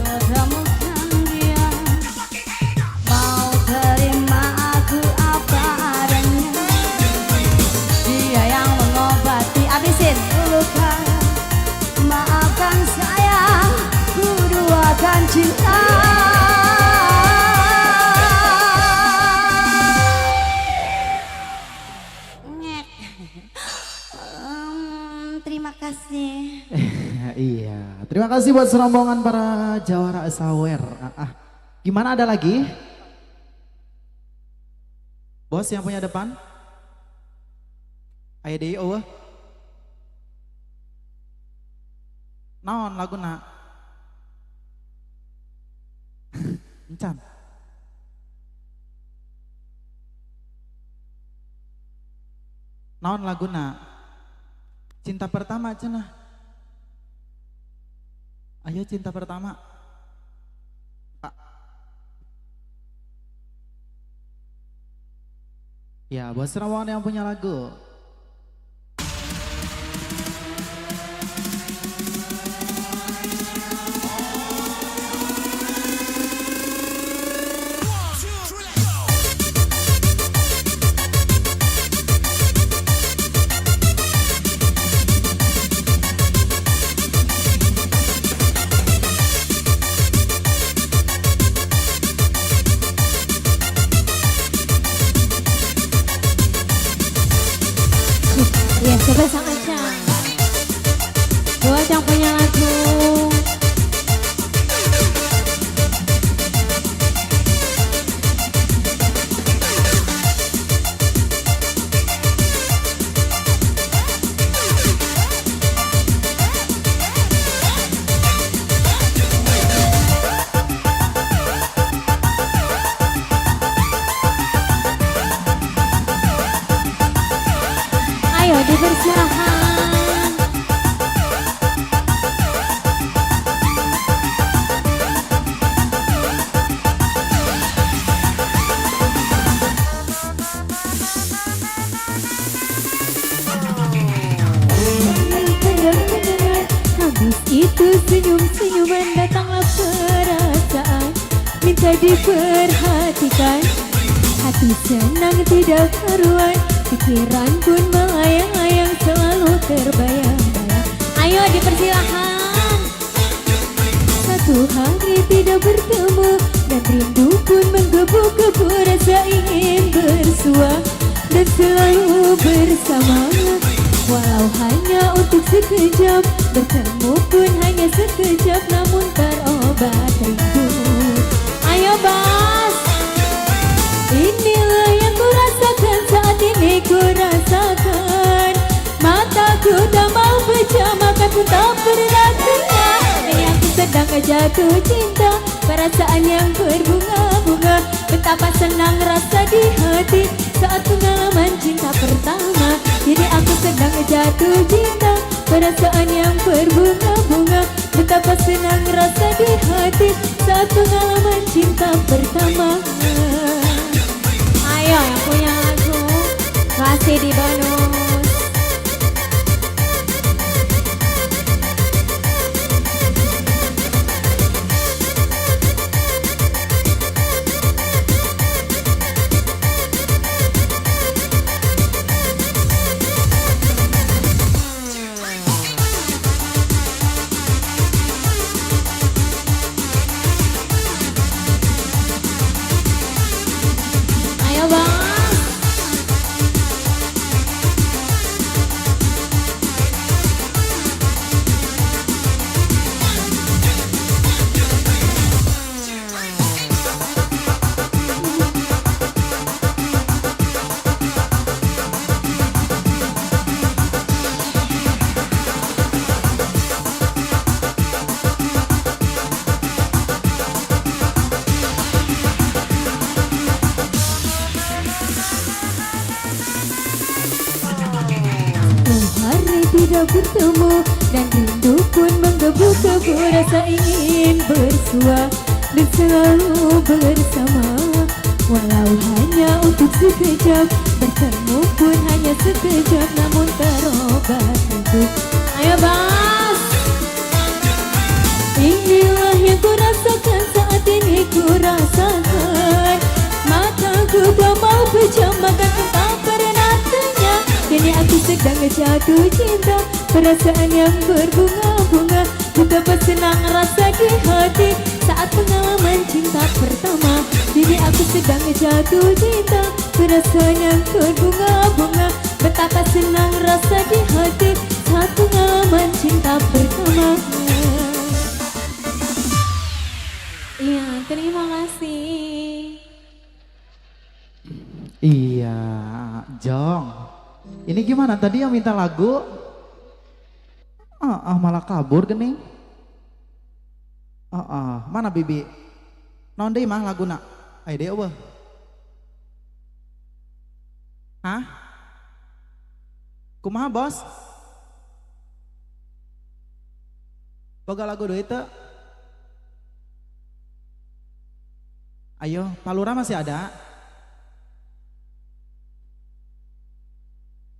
Kau temukan dia, mau terima aku apa adanya. Dia yang mengobati, abisin luka, maafkan sayang, ku duakan cinta. Ngek. Terima kasih. Iya, terima kasih buat serombongan para jawara sawer. Gimana, ada lagi? Bos yang punya depan? Ayo deh, naon laguna? Encan. Naon laguna? Cinta pertama cenah. Ayo cinta pertama. Pak. Ya, buat Sarawak yang punya lagu. Ya, coba sang Acang. Buat yang punya lagu. Ayo dipersilahkan. Habis itu senyum-senyuman datanglah perasaan, minta diperhatikan. Hati senang tidak karuan, pikiran pun melayang-layang selalu terbayang-bayang. Ayo dipersilahkan. Satu hari tidak bertemu dan rindu pun menggebu-gebu, rasa ingin bersua dan selalu bersama. Walau hanya untuk sekejap, bertemu pun hanya sekejap, namun terobat rindu. Ayo Bas. Inilah yang ku rasakan saat ini, ku rasakan. Mataku tak mau pejamkan pun tak pernah kenal. Ini aku sedang jatuh cinta, perasaan yang berbunga-bunga. Betapa senang rasa di hati saat pengalaman cinta pertama. Jadi aku sedang jatuh cinta, perasaan yang berbunga-bunga. Betapa senang rasa di hati saat pengalaman cinta pertama. Ayo yang punya lagu, kasih di bonus. Ayo Bang. Hari tidak bertemu dan rindu pun menggebu-gebu, rasa ingin bersua dan selalu bersama. Walau hanya untuk sekejap, bertemu pun hanya sekejap, namun terobat rindu. Ayo Bas. Inilah yang ku rasakan saat ini, ku rasakan. Mataku tak mau pejamkan, tak pernah tanya. Kini aku sedang jatuh cinta, perasaan yang berbunga-bunga. Betapa senang rasa di hati saat pengalaman cinta pertama. Kini aku sedang jatuh cinta, perasaan yang berbunga-bunga. Betapa senang rasa di hati saat pengalaman cinta pertama. Iya, terima kasih. Iya, Jong. Ini gimana tadi yang minta lagu? Malah kabur gening. Mana Bibi? Naon deui mah laguna? Aya deui eueuh. Hah? Kumaha bos? Boga lagu deui teu? Ayo, Palura masih ada?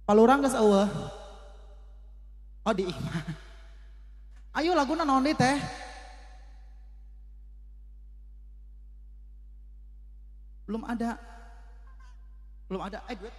Palurang geus eueuh. Oh di imah. Ayo laguna naon deui teh? Belum ada. Belum ada. Duit.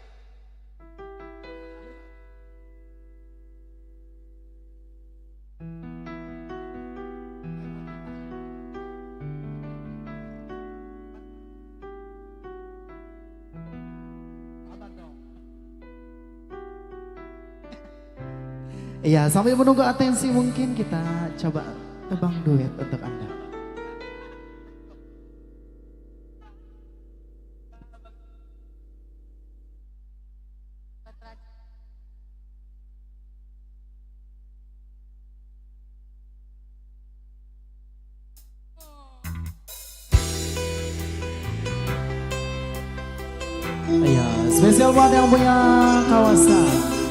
Iya, sambil menunggu atensi mungkin kita coba tebang duet untuk Anda. Iya, spesial buat yang punya kawasan.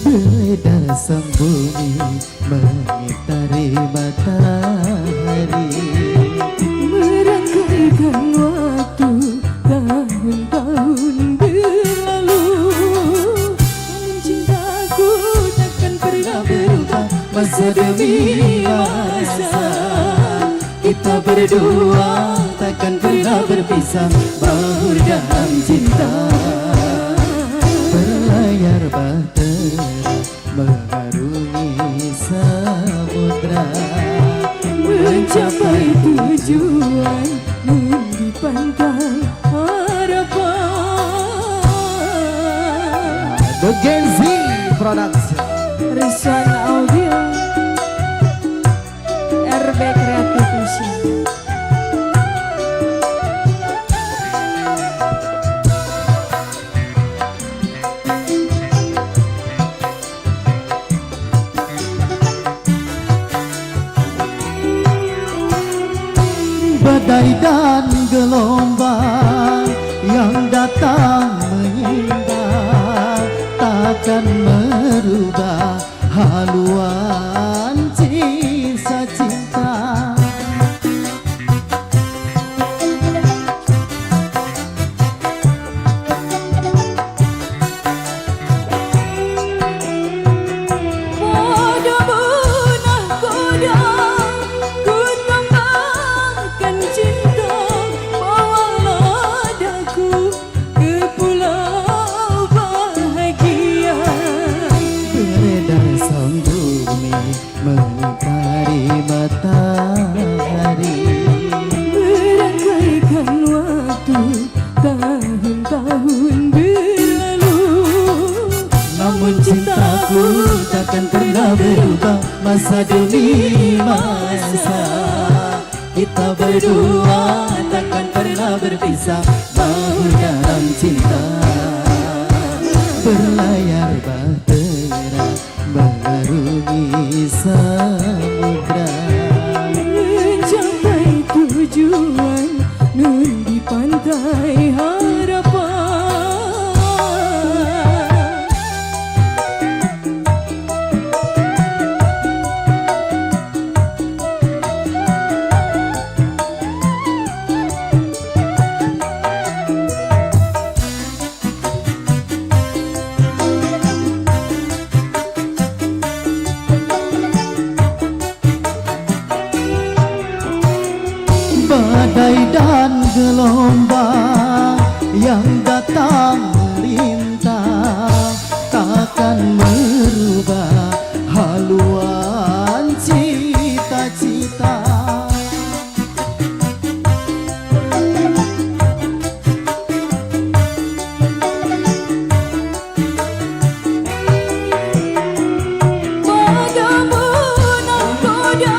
Beredar sang bumi mengitari matahari, merangkaikan waktu tahun-tahun berlalu. Cintaku takkan pernah berubah masa demi masa. Kita berdua takkan pernah berpisah, bahu dalam cinta. Berlayar bahtera mengarungi samudra, mencapai tujuan di pantai harapan. The Gen Z Production, Rizwan Audio, RB Creative Vision. badai dan gelombang yang datang menyimbang takkan merubah haluan kisah cinta. Mengitari matahari, merangkaikan waktu tahun-tahun berlalu. namun cintaku takkan pernah berubah masa demi masa. Kita berdua takkan pernah berpisah, bahu dalam cinta. Berlayar bahtera mengarungi samudra, mencapai tujuan nun di pantai harapan. badai dan gelombang yang datang melintang takkan merubah haluan cita-cita. Pada benang koda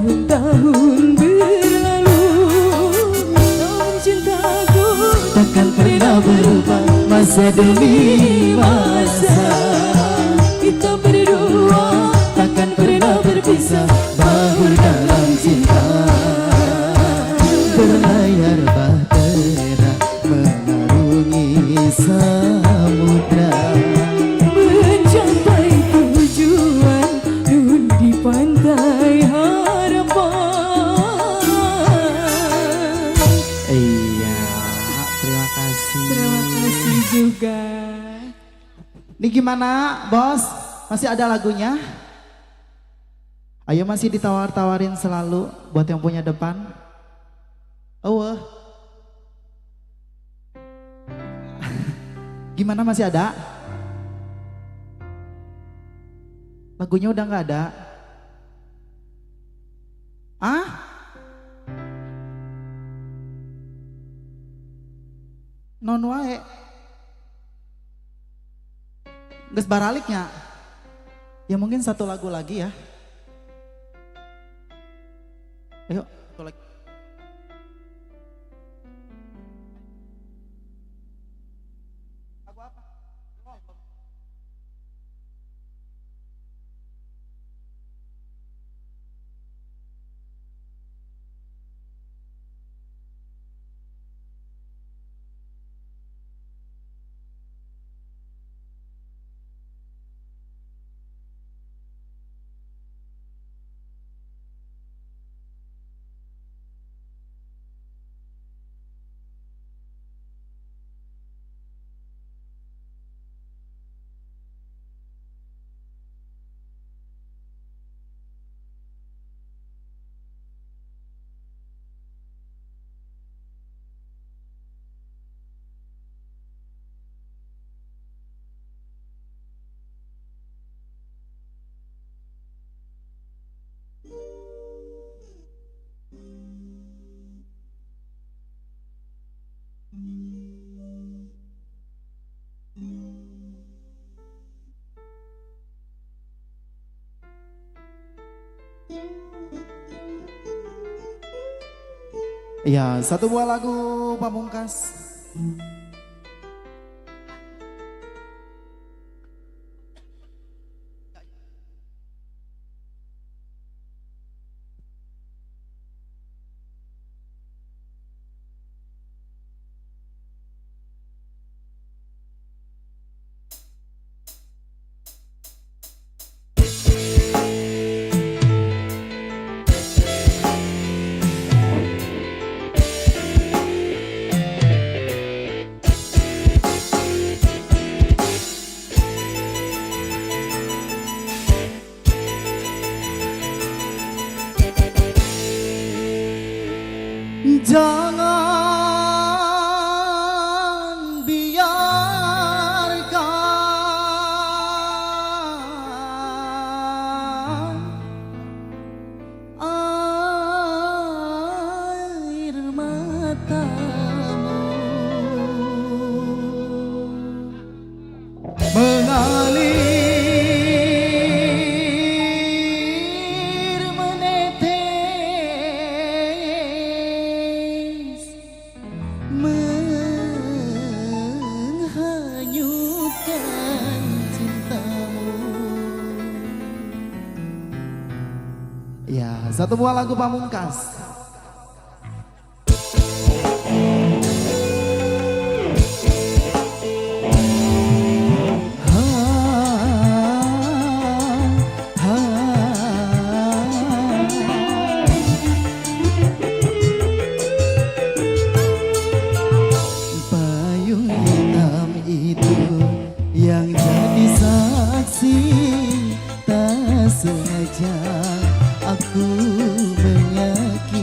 Tahun-tahun berlalu, namun cintaku Takkan pernah berubah masa demi masa. kita berdua Takkan pernah berpisah bahu dalam cinta. Berlayar bahtera mengarungi samudra. mencapai tujuan nun di pantai harapan. Iya, terima kasih. Terima kasih juga. Ini gimana, Bos? Masih ada lagunya? Ayo, masih ditawar-tawarin selalu buat yang punya depan. Oh, gimana, masih ada? Lagunya udah nggak ada? Ah? Non wae. Geus baraliknya. Ya mungkin satu lagu lagi ya. Ayo, satu lagi. Lagu apa? Ya, satu buah lagu Pamungkas. Jangan biarkan air matamu mengalir menetes menghanyutkan cintamu. Ya, satu buah lagu Pamungkas. Payung hitam itu yang jadi saksi, tak sengaja aku menyakiti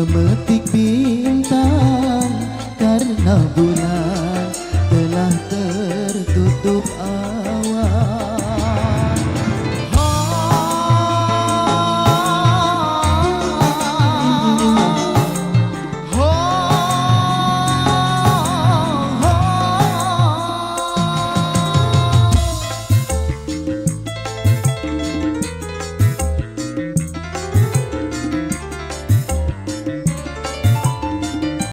memeti